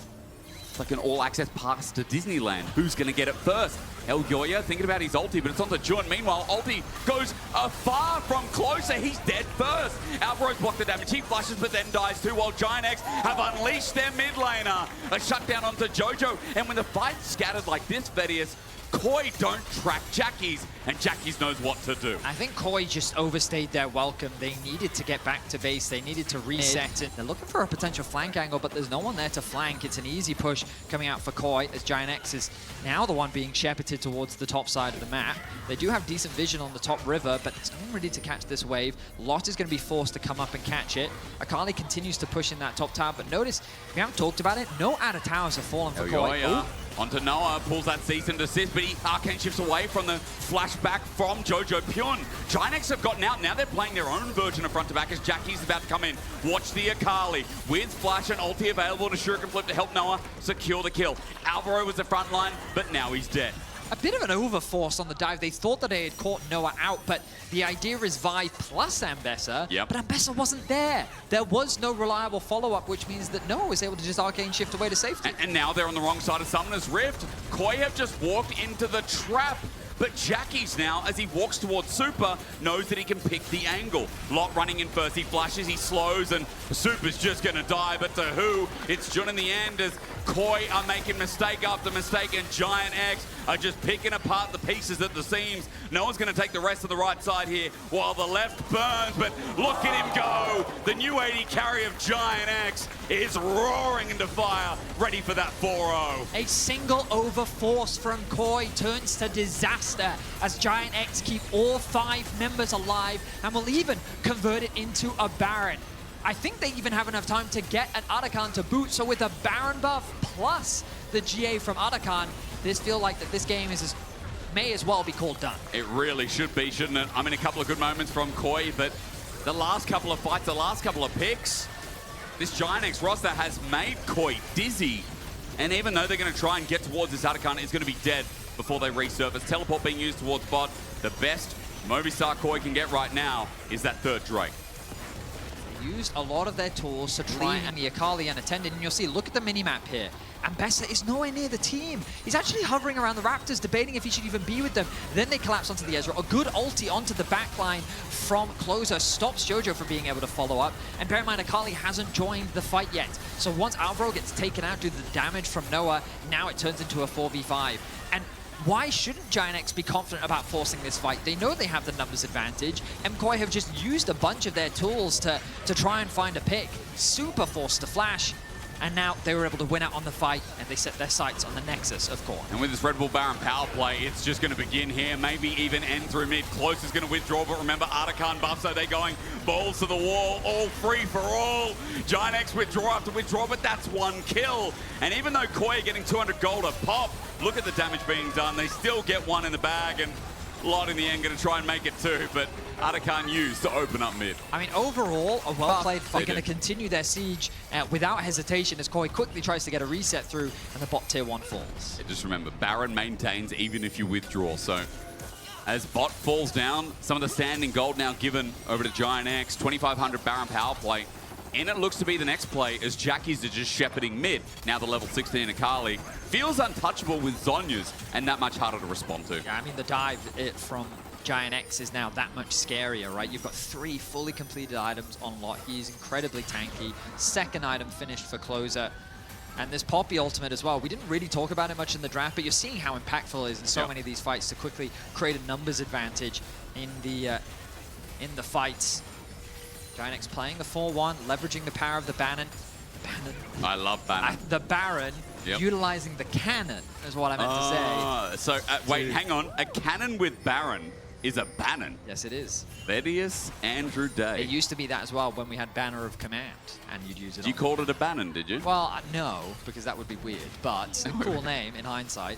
It's like an all-access pass to Disneyland. Who's going to get it first? El Goya thinking about his ulti, but it's on to Jun. Meanwhile, ulti goes far from Closer. He's dead first. Alvaro's blocked the damage. He flashes, but then dies too, while GiantX have unleashed their mid laner. A shutdown onto Jojo. And when the fight's scattered like this, Vedius, Koi don't track Jackie's, and Jackie's knows what to do. I think Koi just overstayed their welcome. They needed to get back to base. They needed to reset it. They're looking for a potential flank angle, but there's no one there to flank. It's an easy push coming out for Koi, as GiantX is now the one being shepherded towards the top side of the map. They do have decent vision on the top river, but there's no one ready to catch this wave. Lot is going to be forced to come up and catch it. Akali continues to push in that top tower, but notice, we haven't talked about it, no outer towers have fallen for Koi. Onto Noah, pulls that cease and desist, but he arcane shifts away from the flashback from Jojo Pyun. GiantX have gotten out. Now they're playing their own version of front to back as Jackie's about to come in. Watch the Akali with flash and ulti available to Shuriken Flip to help Noah secure the kill. Alvaro was the front line, but now he's dead. A bit of an overforce on the dive. They thought that they had caught Noah out, but the idea is Vi plus Ambessa, but Ambessa wasn't there. There was no reliable follow-up, which means that Noah was able to just arcane shift away to safety. And now they're on the wrong side of Summoner's Rift. Koi have just walked into the trap. But Jackie's now, as he walks towards Super, knows that he can pick the angle. Lot running in first, he flashes, he slows, and Super's just gonna die, but to who? It's Jun in the end, as Koi are making mistake after mistake, and GiantX are just picking apart the pieces at the seams. No one's gonna take the rest of the right side here, while the left burns, but look at him go! The new 80 carry of GiantX is roaring into fire, ready for that 4-0. A single overforce from Koi turns to disaster as GiantX keep all 5 members alive and will even convert it into a Baron. I think they even have enough time to get an Atakan to boot, so with a Baron buff plus the GA from Atakan, this feels like that this game may as well be called done. It really should be, shouldn't it? I mean, a couple of good moments from Koi, but the last couple of fights, the last couple of picks, this GiantX roster has made Koi dizzy. And even though they're going to try and get towards this Atakan, it's going to be dead before they resurface. Teleport being used towards bot. The best Movistar Koi can get right now is that third Drake. They used a lot of their tools to try and the Akali unattended, and you'll see, look at the minimap here. Ambessa is nowhere near the team. He's actually hovering around the Raptors, debating if he should even be with them. Then they collapse onto the Ezra. A good ulti onto the backline from Closer stops Jojo from being able to follow up. And bear in mind, Akali hasn't joined the fight yet. So once Alvaro gets taken out due to the damage from Noah, now it turns into a 4v5. And why shouldn't GiantX be confident about forcing this fight? They know they have the numbers advantage. Koi have just used a bunch of their tools to try and find a pick. Super forced to flash. And now they were able to win out on the fight, and they set their sights on the Nexus of Corp. And with this Red Bull Baron power play, it's just going to begin here, maybe even end through mid. Close is going to withdraw, but remember, Atakan buff, so they're going balls to the wall, all free for all. GiantX withdraw after withdraw, but that's one kill. And even though Koi are getting 200 gold a pop, look at the damage being done. They still get one in the bag, and Lot in the end going to try and make it too, but Atakan used to open up mid. I mean, overall, a well-played fight. Going to continue their siege without hesitation as Koi quickly tries to get a reset through, and the bot tier 1 falls. Yeah, just remember, Baron maintains even if you withdraw, so as bot falls down, some of the standing gold now given over to GiantX, 2,500 Baron power play. And it looks to be the next play as Jackie's are just shepherding mid. Now the level 16 Akali feels untouchable with Zhonya's and that much harder to respond to. Yeah, I mean, the dive from GiantX is now that much scarier, right? You've got 3 fully completed items on lot. He's incredibly tanky. Second item finished for closer. And this Poppy ultimate as well. We didn't really talk about it much in the draft, but you're seeing how impactful it is in so many of these fights to quickly create a numbers advantage in the fights. GiantX playing the 4-1, leveraging the power of the Baron. I love Baron. The Baron, utilizing the cannon is what I meant to say. So, wait, hang on. A cannon with Baron is a Bannon. Yes, it is. Thaddeus Andrew Day. It used to be that as well when we had Banner of Command, and you'd use it. You called it a Bannon, did you? Well, no, because that would be weird, but a cool name in hindsight.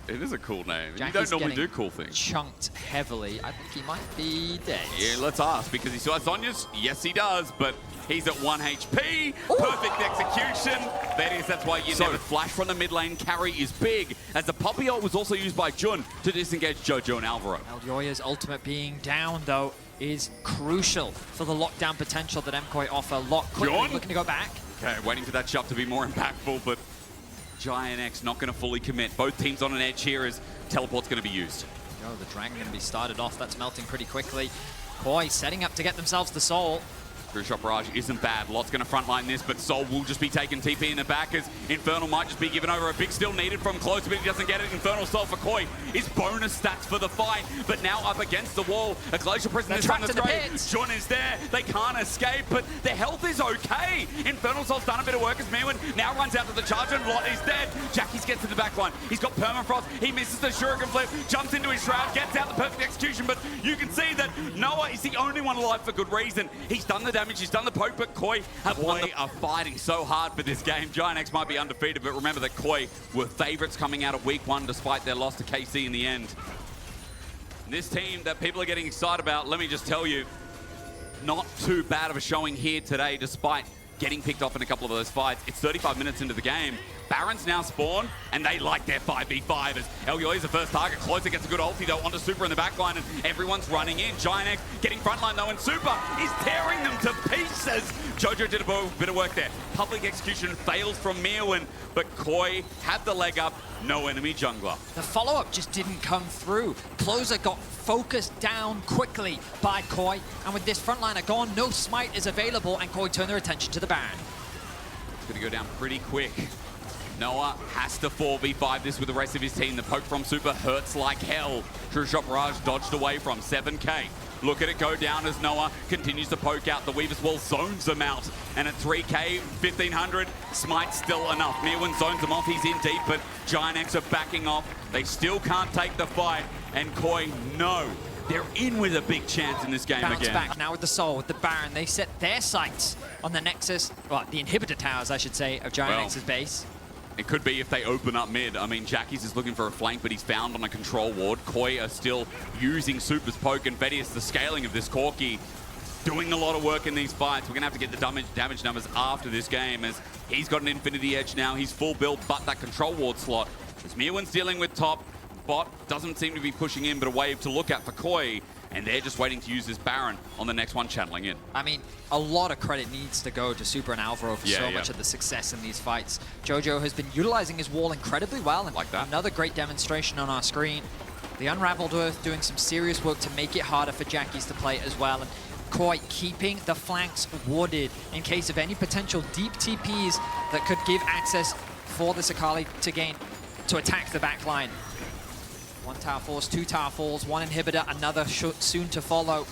It is a cool name. Jack you don't normally do cool things. Chunked heavily. I think he might be dead. Yeah, let's ask, because he still has Zhonya's. Yes, he does, but he's at 1 HP. Ooh. Perfect execution. That's why you never flash from the mid lane. Carry is big, as the Poppy ult was also used by Jun to disengage Jojo and Alvaro. Elyoya's ultimate being down, though, is crucial for the lockdown potential that MKOI offer. Lock quickly, looking to go back. Okay, waiting for that shove to be more impactful, but GiantX not going to fully commit. Both teams on an edge here as teleport's going to be used. Oh, the Dragon going to be started off. That's melting pretty quickly. Koi setting up to get themselves the soul. Shot Barrage isn't bad. Lot's going to frontline this, but Sol will just be taking TP in the back as Infernal might just be given over. A big still needed from close, but he doesn't get it. Infernal Sol for Koi is bonus stats for the fight, but now up against the wall. A Glacial Prison is on the straight. Jun is there. They can't escape, but their health is okay. Infernal Sol's done a bit of work as Mirwin now runs out to the charge, and Lot is dead. Jackie's gets to the back line. He's got Permafrost. He misses the Shuriken flip, jumps into his shroud, gets out the perfect execution, but you can see that Noah is the only one alive for good reason. He's done the damage. He's done the poke, but Koi are fighting so hard for this game. GiantX might be undefeated, but remember that Koi were favorites coming out of week 1 despite their loss to KC in the end. This team that people are getting excited about, let me just tell you, not too bad of a showing here today despite getting picked off in a couple of those fights. It's 35 minutes into the game. Barons now spawn, and they like their 5v5 as Elyoya is the first target. Closer gets a good ulti, though, onto Super in the backline, and everyone's running in. GiantX getting frontline, though, and Super is tearing them to pieces. Jojo did a bit of work there. Public execution fails from Mirwin, but Koi had the leg up. No enemy jungler. The follow-up just didn't come through. Closer got focused down quickly by Koi, and with this frontliner gone, no smite is available, and Koi turn their attention to the Baron. It's going to go down pretty quick. Noah has to 4v5 this with the rest of his team. The poke from Super hurts like hell. True Shot Barrage dodged away from 7k. Look at it go down as Noah continues to poke out. The Weaver's Wall zones them out. And at 3k, 1500, Smite's still enough. Mirwin zones them off. He's in deep, but GiantX are backing off. They still can't take the fight. And Koi, no. They're in with a big chance in this game Bounce back now with the Soul, with the Baron. They set their sights on the Nexus, well, the inhibitor towers, I should say, of GiantX's base. It could be if they open up mid. I mean, Jackie's is looking for a flank, but he's found on a control ward. Koi are still using Super's poke, and Thaddeus, the scaling of this Corki, doing a lot of work in these fights. We're going to have to get the damage numbers after this game, as he's got an Infinity Edge now. He's full build, but that control ward slot. As Mirwin's dealing with top, bot doesn't seem to be pushing in, but a wave to look at for Koi. And they're just waiting to use this Baron on the next one, channeling in. I mean, a lot of credit needs to go to Super and Alvaro for so much of the success in these fights. Jojo has been utilizing his wall incredibly well, and another great demonstration on our screen. The Unraveled Earth doing some serious work to make it harder for Jackies to play as well. And Koi keeping the flanks wooded in case of any potential deep TPs that could give access for the Akali to attack the back line. 1 tower falls, 2 tower falls, 1 inhibitor, another soon to follow.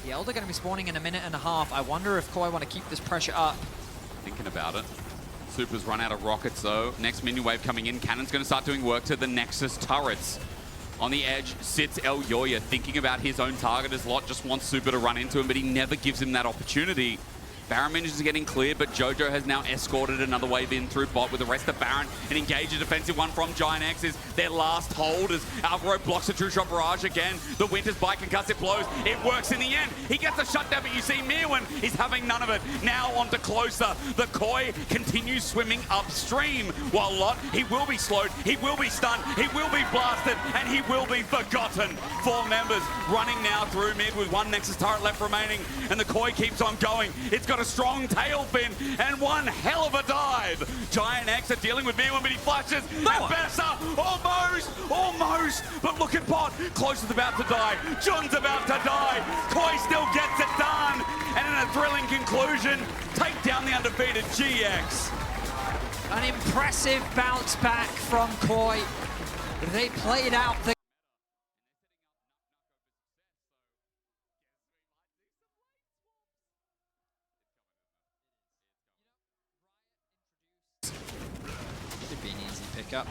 The Elder going to be spawning in a minute and a half. I wonder if Koi want to keep this pressure up. Thinking about it. Super's run out of rockets, though. Next minion wave coming in. Cannon's going to start doing work to the Nexus turrets. On the edge sits Elyoya, thinking about his own target as Lot just wants Super to run into him, but he never gives him that opportunity. Baron minions are getting cleared, but Jojo has now escorted another wave in through bot with the rest of Baron. An engage, a defensive one from GiantX is their last hold as Alvaro blocks a true shot barrage again. The Winter's bite concussive blows. It works in the end. He gets a shutdown, but you see Mirwin is having none of it. Now on to Closer. The Koi continues swimming upstream. While Lot, he will be slowed, he will be stunned, he will be blasted, and he will be forgotten. 4 members running now through mid with 1 Nexus turret left remaining, and the Koi keeps on going. It's got a strong tail fin and one hell of a dive. GiantX are dealing with Mirwin, but he flashes. And Bessa, almost. But look at Bot. Closer's about to die. John's about to die. Koi still gets it done. And in a thrilling conclusion, take down the undefeated GX. An impressive bounce back from Koi. They played out the Should be an easy pickup.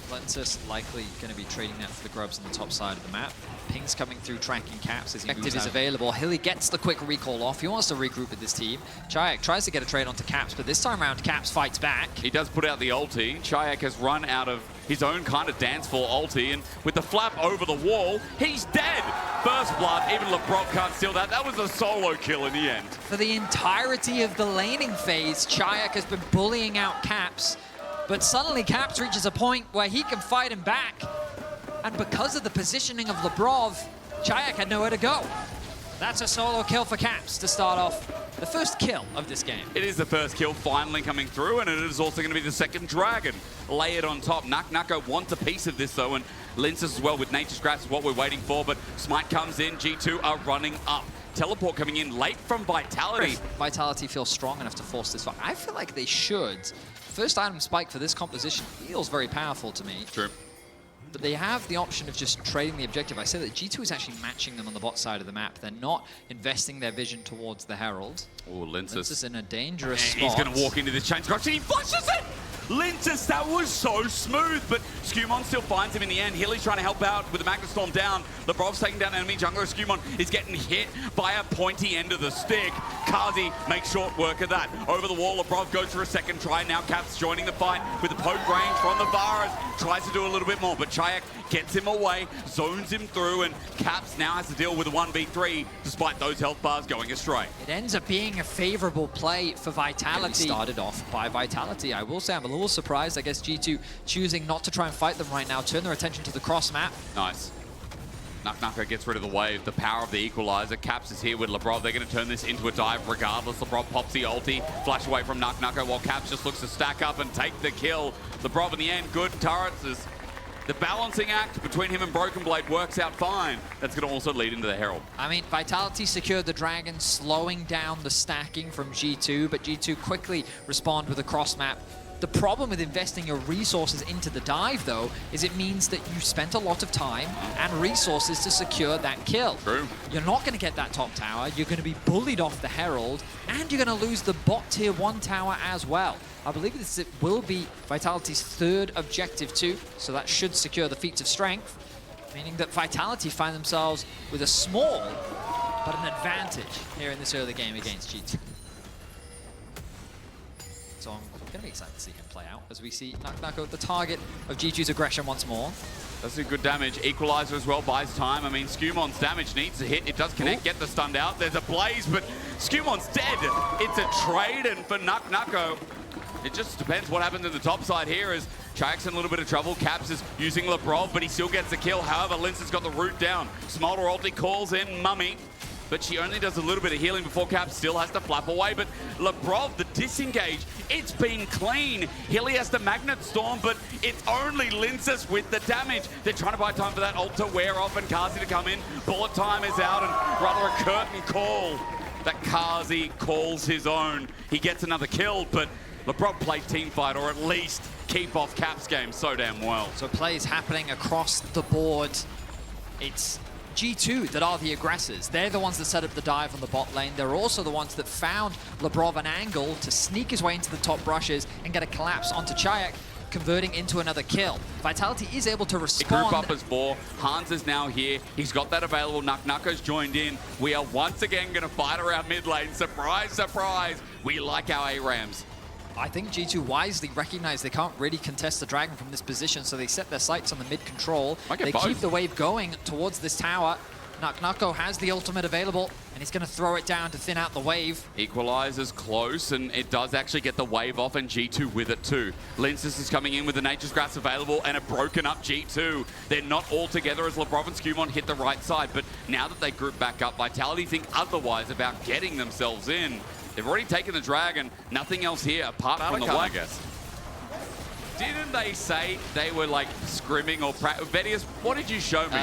Lentus likely going to be trading that for the grubs on the top side of the map. Ping's coming through, tracking Caps as he moves is available. Hilly gets the quick recall off. He wants to regroup with this team. GiantX tries to get a trade onto Caps, but this time around, Caps fights back. He does put out the ulti. GiantX has run out of his own kind of dance floor ulti, and with the flap over the wall, he's dead. First blood, even LeBron can't steal that. That was a solo kill in the end. For the entirety of the laning phase, GiantX has been bullying out Caps, but suddenly Caps reaches a point where he can fight him back. And because of the positioning of Lebrov, GiantX had nowhere to go. That's a solo kill for Caps to start off the first kill of this game. It is the first kill finally coming through, and it is also going to be the second dragon layered on top. Nako wants a piece of this, though, and Linces as well with Nature's Grasp is what we're waiting for, but Smite comes in, G2 are running up. Teleport coming in late from Vitality. Vitality feels strong enough to force this fight. I feel like they should. First item spike for this composition feels very powerful to me. True. But they have the option of just trading the objective. I say that G2 is actually matching them on the bot side of the map. They're not investing their vision towards the Herald. Oh, Linces is in a dangerous spot. He's going to walk into this chain scratch and he flushes it! Linces, that was so smooth, but Skumon still finds him in the end. Hilly's trying to help out with the Magnet Storm down. Lebrov's taking down enemy jungler. Skumon is getting hit by a pointy end of the stick. Kazi makes short work of that. Over the wall, Lebrov goes for a second try. Now Caps joining the fight with the poke range from the Varus. Tries to do a little bit more, but GiantX gets him away, zones him through, and Caps now has to deal with a 1v3 despite those health bars going astray. It ends up being a favorable play for Vitality. Started off by Vitality. I will say I'm a little surprised. I guess G2 choosing not to try and fight them right now, turn their attention to the cross map. Nice. Nako gets rid of the wave, the power of the equalizer. Caps is here with Lebrov. They're going to turn this into a dive regardless. Lebrov pops the ulti, flash away from Nako while Caps just looks to stack up and take the kill. Lebrov in the end, good turrets as the balancing act between him and Broken Blade works out fine. That's going to also lead into the Herald. I mean, Vitality secured the Dragon, slowing down the stacking from G2, but G2 quickly respond with a cross map. The problem with investing your resources into the dive, though, is it means that you spent a lot of time and resources to secure that kill. True. You're not going to get that top tower, you're going to be bullied off the Herald, and you're going to lose the bot tier 1 tower as well. I believe this will be Vitality's third objective too, so that should secure the feats of strength, meaning that Vitality find themselves with a small, but an advantage here in this early game against G2. So I'm going to be excited to see him play out as we see Nako the target of G2's aggression once more. Does do good damage. Equalizer as well buys time. I mean, Skumon's damage needs a hit. It does connect, get the stunned out. There's a blaze, but Skumon's dead. It's a trade, and for Nako, it just depends what happens in the top side here as GiantX in a little bit of trouble. Caps is using Lebrov, but he still gets the kill. However, Lince has got the root down. Smolder ulti calls in Mummy, but she only does a little bit of healing before Cap still has to flap away. But Lebrov, the disengage, it's been clean. Hilly has the Magnet Storm, but it's only Linces with the damage. They're trying to buy time for that ult to wear off and Kazi to come in. Bullet time is out, and rather a curtain call that Kazi calls his own. He gets another kill, but Lebrov played team fight, or at least keep off Cap's game so damn well. So plays happening across the board. It's G2 that are the aggressors. They're the ones that set up the dive on the bot lane. They're also the ones that found Lebrov an angle to sneak his way into the top brushes and get a collapse onto GiantX. converting into another kill. Vitality is able to respond. Group up as 4. Hans is now here. He's got that available. Nucko's joined in. We are once again going to fight around mid lane. Surprise, surprise. We like our ARAMs. I think G2 wisely recognize they can't really contest the Dragon from this position, so they set their sights on the mid control. They keep the wave going towards this tower. Nucko has the ultimate available, and he's going to throw it down to thin out the wave. Equalizer's close, and it does actually get the wave off, and G2 with it too. Linces is coming in with the Nature's Grasp available, and a broken up G2. They're not all together as Lebrov and Skumon hit the right side, but now that they group back up, Vitality think otherwise about getting themselves in. They've already taken the Dragon, nothing else here apart from the wave. I guess. Didn't they say they were like scrimming or Vedius, what did you show me?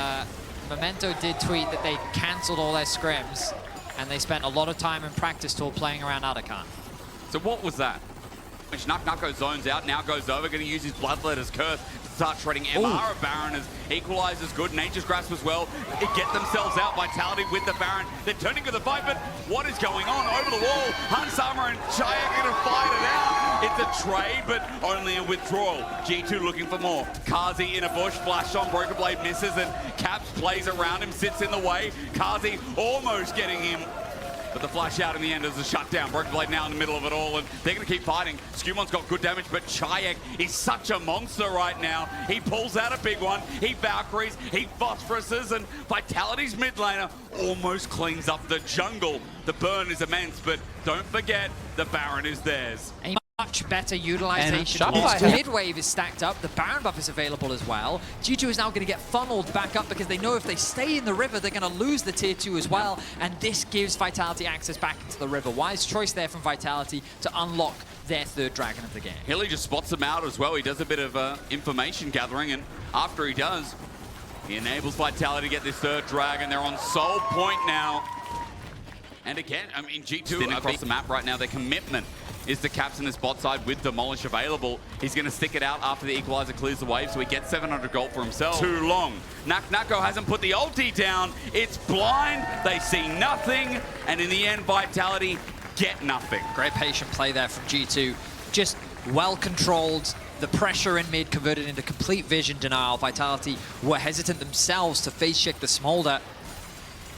Memento did tweet that they cancelled all their scrims, and they spent a lot of time in practice tour playing around Otacon. So what was that? Which Nucko zones out, now goes over, going to use his Bloodletter's Curse to start shredding MR of Baron as Equalizer's good, Nature's Grasp as well. They get themselves out, Vitality with the Baron. They're turning to the fight, but what is going on? Over the wall, Hansama and GiantX are going to fight it out. It's a trade, but only a withdrawal. G2 looking for more. Kazi in a bush, flash on, Broken Blade misses, and Caps plays around him, sits in the way. Kazi almost getting him. But the flash out in the end is a shutdown. Broken Blade now in the middle of it all, and they're going to keep fighting. Skumon's got good damage, but GiantX is such a monster right now. He pulls out a big one. He Valkyries, he Phosphoruses, and Vitality's mid laner almost cleans up the jungle. The burn is immense, but don't forget, the Baron is theirs. Much better utilization. Mid-wave is stacked up. The Baron buff is available as well. G2 is now going to get funneled back up because they know if they stay in the river, they're going to lose the tier 2 as well. And this gives Vitality access back into the river. Wise choice there from Vitality to unlock their third Dragon of the game. Hilly just spots him out as well. He does a bit of information gathering, and after he does, he enables Vitality to get this third Dragon. They're on Soul Point now. And again, I mean, G2 across the map right now, their commitment is the Caps in this bot side with Demolish available. He's going to stick it out after the Equalizer clears the wave, so he gets 700 gold for himself. Too long. Nucko hasn't put the ulti down. It's blind. They see nothing. And in the end, Vitality get nothing. Great patient play there from G2. Just well controlled. The pressure in mid converted into complete vision denial. Vitality were hesitant themselves to face check the Smolder.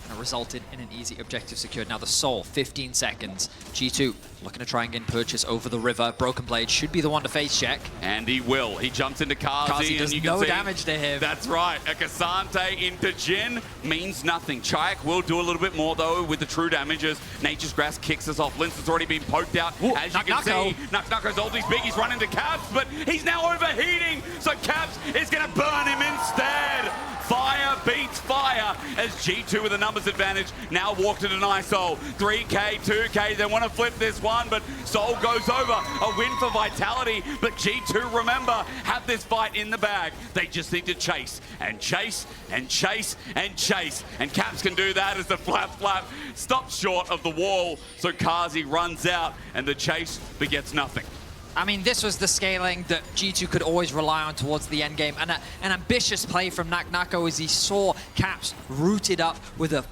And it resulted in an easy objective secured. Now the Soul, 15 seconds. G2 looking to try and get purchase over the river. Broken Blade should be the one to face check. And he will. He jumps into Kazi does and you can no see damage to him. That's right. A Cassante into Jin means nothing. GiantX will do a little bit more though with the true damages. Nature's Grasp kicks us off. Lince has already been poked out. Ooh, as you can see, Nucko's ulti's big. He's run into Caps, but he's now overheating. So Caps is going to burn him instead. Fire beats fire as G2 with a numbers advantage now walk to deny Soul. 3K, 2K, they want to flip this one, but Soul goes over. A win for Vitality, but G2, remember, have this fight in the bag. They just need to chase and chase and chase and chase. And Caps can do that as the flap stops short of the wall. So Kazi runs out and the chase begets nothing. I mean, this was the scaling that G2 could always rely on towards the end game. And an ambitious play from Nucko as he saw Caps rooted up with a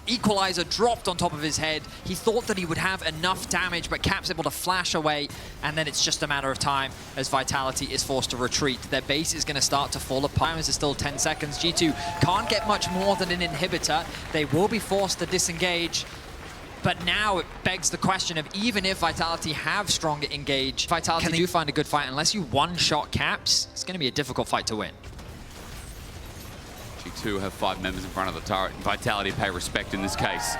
Equalizer dropped on top of his head. He thought that he would have enough damage, but Caps able to flash away, and then it's just a matter of time as Vitality is forced to retreat. Their base is going to start to fall apart. There's still 10 seconds. G2 can't get much more than an inhibitor. They will be forced to disengage. But now it begs the question of even if Vitality have stronger engage, Vitality do find a good fight. Unless you one-shot Caps, it's going to be a difficult fight to win. G2 have 5 members in front of the turret, and Vitality pay respect in this case.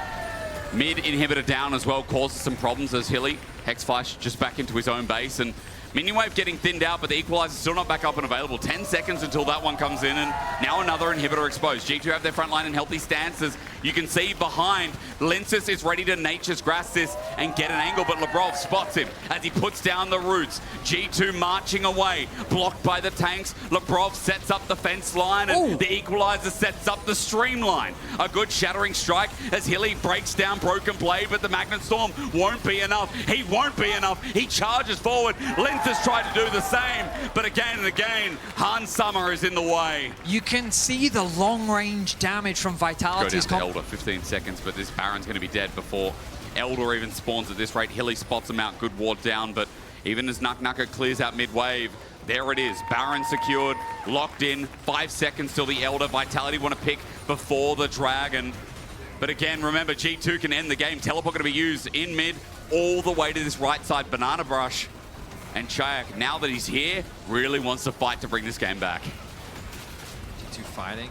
Mid inhibitor down as well causes some problems as Hilly, Hexflash just back into his own base, and Minion Wave getting thinned out, but the Equalizer still not back up and available. 10 seconds until that one comes in, and now another inhibitor exposed. G2 have their front line in healthy stances. You can see behind, Linces is ready to Nature's Grasp this and get an angle, but Lebrov spots him as he puts down the roots. G2 marching away, blocked by the tanks. Lebrov sets up the fence line, and the Equalizer sets up the streamline. A good shattering strike as Hilly breaks down Broken Blade, but the Magnet Storm won't be enough. He won't be enough. He charges forward. Linces tried to do the same, but again and again, Hansama is in the way. You can see the long-range damage from Vitality's Go down to Elder, 15 seconds, but this Baron's going to be dead before Elder even spawns at this rate. Hilly spots him out, good ward down, but even as Nucko clears out mid-wave, there it is. Baron secured, locked in. 5 seconds till the Elder. Vitality want to pick before the Dragon. But again, remember, G2 can end the game. Teleport going to be used in mid all the way to this right side banana brush. And GiantX, now that he's here, really wants to fight to bring this game back. G2 fighting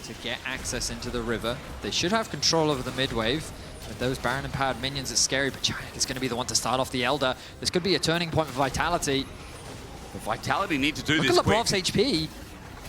to get access into the river. They should have control over the mid wave. With those Baron empowered minions, it's scary, but GiantX is going to be the one to start off the Elder. This could be a turning point for Vitality. But Vitality need to do Look this at quick. LeBrov's HP.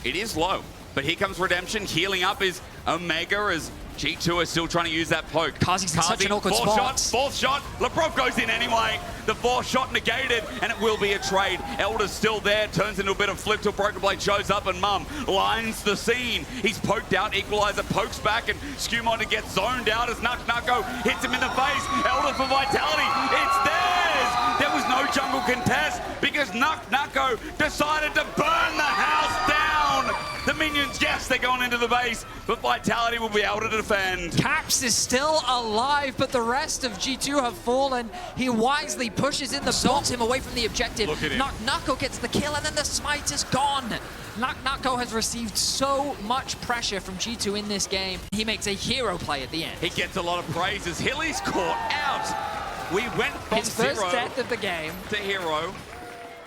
It is low, but here comes Redemption. Healing up is Omega as G2 is still trying to use that poke. Kazi's in such an awkward spot. Fourth shot. Lebrov goes in anyway. The fourth shot negated, and it will be a trade. Elder's still there, turns into a bit of flip till Broken Blade shows up, and Mum lines the scene. He's poked out, Equalizer pokes back, and Skumon gets zoned out as Nucko hits him in the face. Elder for Vitality, it's theirs! There was no jungle contest because Nucko decided to burn the house down. The minions, yes, they're going into the base, but Vitality will be able to defend. Caps is still alive, but the rest of G2 have fallen. He wisely pushes in the build him away from the objective. Look at him. Nucko gets the kill, and then the smite is gone. Nucko has received so much pressure from G2 in this game. He makes a hero play at the end. He gets a lot of praises. Hilly's caught out. We went from His first zero death of the game. to hero.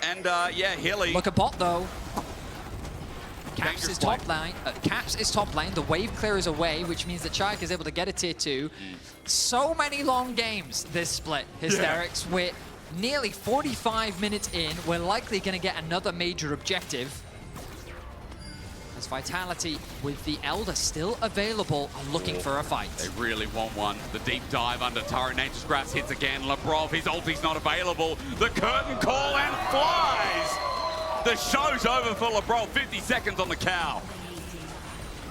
And yeah, Hilly. Look at bot though. Caps Dangerous is play. top lane. Caps is top lane. The wave clear is away, which means that GiantX is able to get a tier 2. So many long games this split. Hysterics. We're nearly 45 minutes in. We're likely going to get another major objective. As Vitality, with the Elder still available, are looking for a fight. They really want one. The deep dive under turret. Nature's Grass hits again. Lebrov, his ulti's not available. The curtain call and flies. The show's over for Lebrov. 50 seconds on the cow.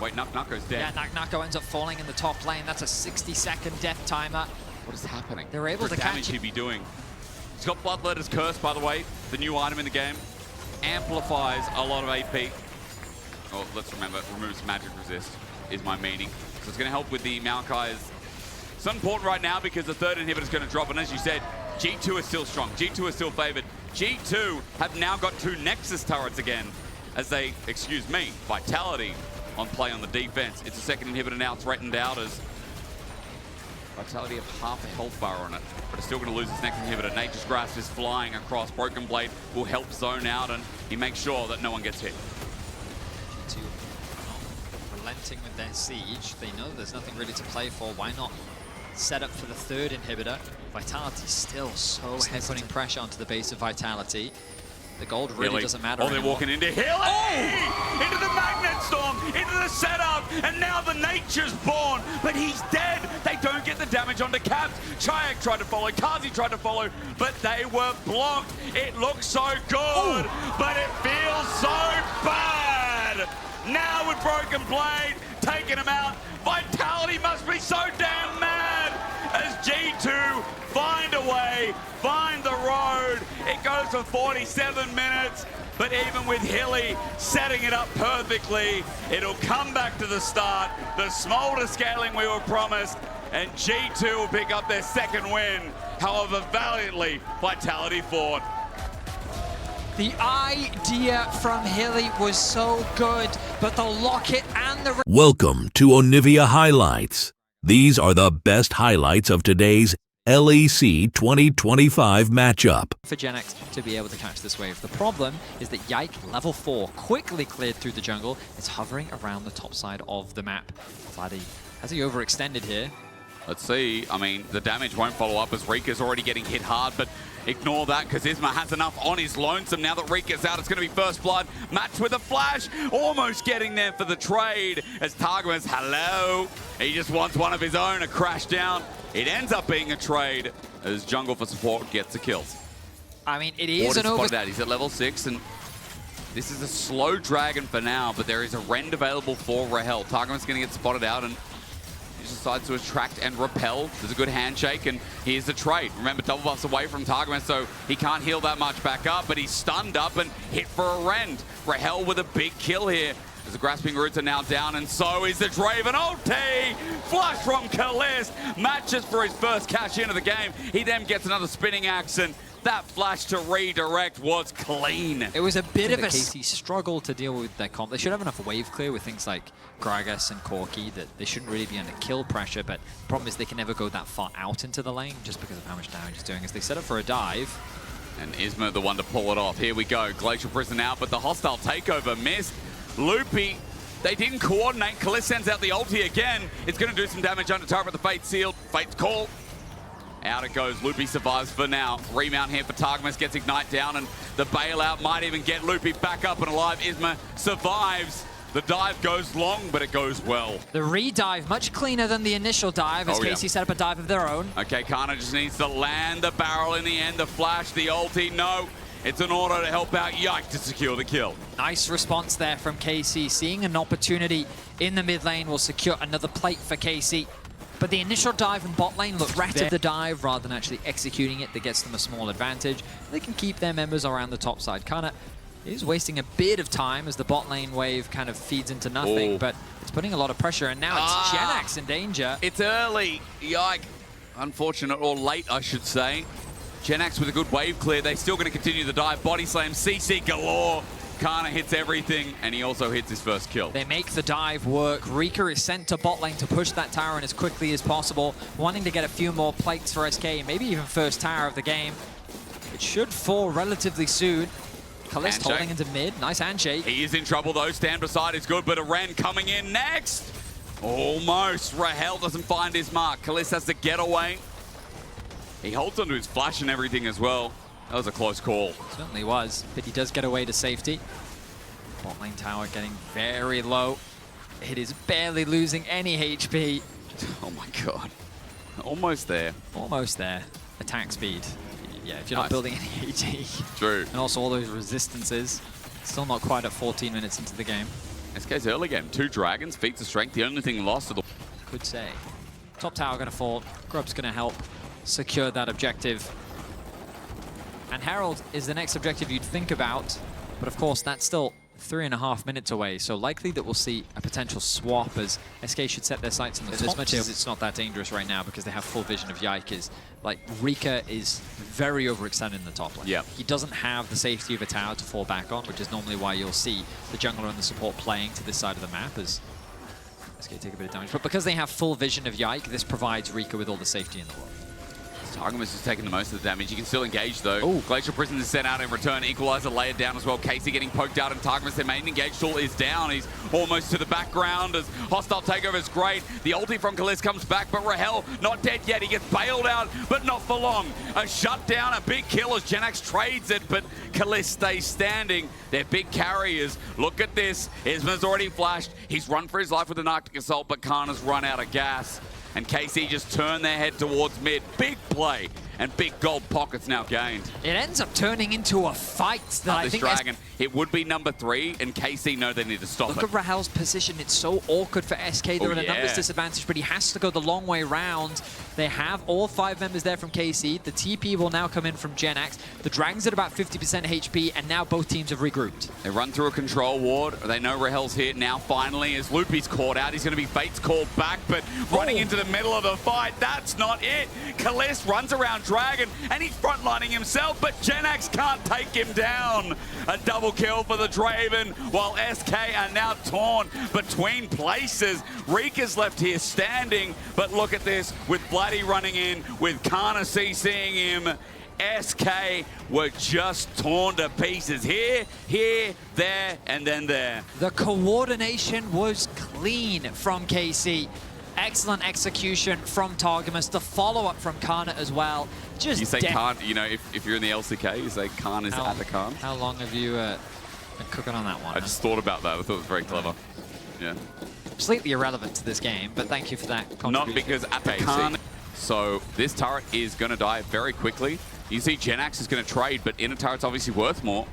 Wait, Nucko's dead. Yeah, Nucko ends up falling in the top lane. That's a 60-second death timer. What is happening? They're able to damage catch he'd be doing. He's got Bloodletter's Curse, by the way. The new item in the game. Amplifies a lot of AP. Oh, let's remember, removes magic resist is my meaning. So it's going to help with the Maokai's. It's important right now because the third inhibitor is going to drop. And as you said, G2 is still strong. G2 is still favored. G2 have now got 2 Nexus turrets again as they, excuse me, Vitality on play on the defense. It's a second inhibitor now threatened out as Vitality have half a health bar on it, but it's still going to lose its next inhibitor. Nature's Grasp is flying across. Broken Blade will help zone out, and he makes sure that no one gets hit. G2 relenting with their siege. They know there's nothing really to play for. Why not set up for the third inhibitor? Vitality still so heavy, putting pressure onto the base of Vitality. The gold really doesn't matter Oh, they're anymore. walking into Hilly! Oh! Into the Magnet Storm, into the setup, and now the Nature's born, but he's dead. They don't get the damage onto Caps. GiantX tried to follow, Kazi tried to follow, but they were blocked. It looks so good, but it feels so bad. Now with Broken Blade, taking him out, Vitality must be so damn mad as G2 find a way, find the road. It goes for 47 minutes, but even with Hilly setting it up perfectly, it'll come back to the start. The smolder scaling we were promised, and G2 will pick up their second win. However, valiantly, Vitality fought. The idea from Hilly was so good, but the locket and the... Welcome to Onivia Highlights. These are the best highlights of today's LEC 2025 matchup. For GiantX to be able to catch this wave. The problem is that Yike, level 4, quickly cleared through the jungle. It's hovering around the top side of the map. Vladdy, has he overextended here? Let's see. I mean, the damage won't follow up as Rika's already getting hit hard, but ignore that because Isma has enough on his lonesome. Now that Rika's out, it's going to be first blood. Match with a flash. Almost getting there for the trade as Targamas, hello. He just wants one of his own, a crash down. It ends up being a trade as Jungle for support gets the kills. I mean, it is an over. He's at level 6, and this is a slow dragon for now, but there is a rend available for Rahel. Targamas going to get spotted out, and he decides to attract and repel. There's a good handshake, and here's the trade. Remember, double buffs away from Targamas, so he can't heal that much back up, but he's stunned up and hit for a rend. Rahel with a big kill here. As the grasping roots are now down, and so is the Draven ulti. Flush from Kalist. Matches for his first cash into the game. He then gets another spinning axe, and that flash to redirect was clean. It was a bit of a KC struggle to deal with their comp. They should have enough wave clear with things like Gragas and Corki that they shouldn't really be under kill pressure, but the problem is they can never go that far out into the lane just because of how much damage it's doing. As they set up for a dive. And Isma the one to pull it off. Here we go. Glacial Prison out, but the hostile takeover missed. Loopy, they didn't coordinate. Kalist sends out the ulti again. It's going to do some damage under turret, but the Fate's sealed. Fate's call. Out it goes. Loopy survives for now. Remount here for Targamas, gets Ignite down, and the bailout might even get Loopy back up and alive. Isma survives. The dive goes long, but it goes well. The re-dive, much cleaner than the initial dive, as KC set up a dive of their own. Okay, Kana just needs to land the barrel in the end. The flash, the ulti, no. It's an auto to help out Yike to secure the kill. Nice response there from KC. Seeing an opportunity in the mid lane will secure another plate for KC. But the initial dive in bot lane looked threat of the dive rather than actually executing it. That gets them a small advantage. They can keep their members around the top side. Kana is wasting a bit of time as the bot lane wave kind of feeds into nothing, but it's putting a lot of pressure, and now it's GiantX in danger. It's early. Yike. Unfortunate, or late, I should say. GiantX with a good wave clear. They're still going to continue the dive. Body slam, CC galore. Kana hits everything, and he also hits his first kill. They make the dive work. Rika is sent to bot lane to push that tower in as quickly as possible, wanting to get a few more plates for SK, maybe even first tower of the game. It should fall relatively soon. Kalist holding into mid. Nice handshake. He is in trouble, though. Stand beside is good, but a Ren coming in next. Almost. Rahel doesn't find his mark. Kalist has to get away. He holds onto his flash and everything as well. That was a close call. Certainly was, but he does get away to safety. Bot lane tower getting very low. It is barely losing any HP. Oh my god. Almost there. Almost there. Attack speed. Yeah, if you're not building any AG. True. And also all those resistances. Still not quite at 14 minutes into the game. SK's early game. 2 dragons, feats of strength. The only thing lost to the... Could say. Top tower going to fall. Grub's going to help secure that objective. And Herald is the next objective you'd think about. But of course, that's still 3.5 minutes away. So likely that we'll see a potential swap as SK should set their sights on the top. As much as it's not that dangerous right now because they have full vision of Yike. Like, Rika is very overextended in the top lane. Yeah. He doesn't have the safety of a tower to fall back on, which is normally why you'll see the jungler and the support playing to this side of the map as SK take a bit of damage. But because they have full vision of Yike, this provides Rika with all the safety in the world. Targamas is taking the most of the damage. You can still engage, though. Ooh. Glacial Prison is sent out in return. Equalizer layered down as well. Casey getting poked out, and Targamas, their main engage tool, is down. He's almost to the background as hostile takeover is great. The ulti from Kalist comes back, but Rahel not dead yet. He gets bailed out, but not for long. A shutdown, a big kill as GiantX trades it, but Kalist stays standing. They're big carriers. Look at this. Isma's already flashed. He's run for his life with an Arctic Assault, but Kana's run out of gas. And KC just turn their head towards mid. Big play and big gold pockets now gained. It ends up turning into a fight that I think Dragon. It would be number 3, and KC know they need to stop it. Look at Rahel's position. It's so awkward for SK. They're at a numbers disadvantage, but he has to go the long way round. They have all 5 members there from KC. The TP will now come in from GiantX. The Dragon's at about 50% HP, and now both teams have regrouped. They run through a control ward. They know Rahel's here now finally as Loopy's caught out. He's going to be Fate's called back, but running into the middle of the fight, that's not it. Kalist runs around Dragon, and he's frontlining himself, but GiantX can't take him down. A double kill for the Draven, while SK are now torn between places. Rika's left here standing, but look at this, with Bloody running in, with Kana CCing him. SK were just torn to pieces. Here, there, and then there. The coordination was clean from KC. Excellent execution from Targamas. The follow-up from Kana as well. Just you say Khan, you know, if you're in the LCK, you say Khan is at the Khan. How long have you been cooking on that one? I just thought about that. I thought it was very clever. Yeah. Completely irrelevant to this game, but thank you for that contribution. Not because at the Khan. So this turret is going to die very quickly. You see GiantX is going to trade, but inner turret's obviously worth more.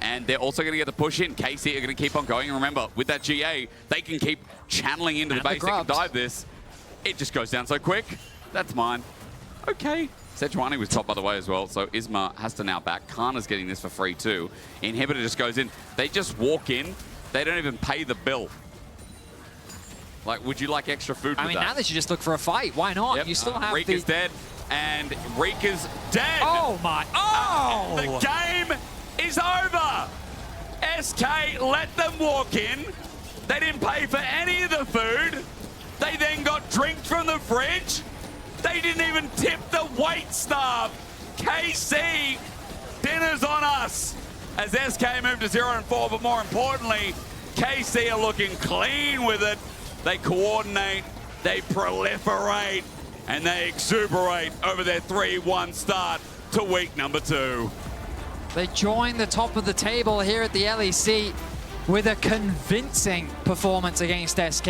And they're also going to get the push in. KC are going to keep on going. And remember, with that GA, they can keep channeling into the base. They can dive this. It just goes down so quick. That's mine. Okay. Sejuani was top, by the way, as well. So Isma has to now back. Kana's getting this for free, too. Inhibitor just goes in. They just walk in. They don't even pay the bill. Like, would you like extra food I with mean, that? now they should just look for a fight. Why not? Yep. You still have Rika's dead, and Rika's dead. Oh my! Oh! The game is over. SK let them walk in. They didn't pay for any of the food. They then got drinks from the fridge. They didn't even tip the wait staff. KC, dinner's on us. As SK moved to 0-4, but more importantly, KC are looking clean with it. They coordinate, they proliferate, and they exuberate over their 3-1 start to week number 2. They join the top of the table here at the LEC with a convincing performance against SK.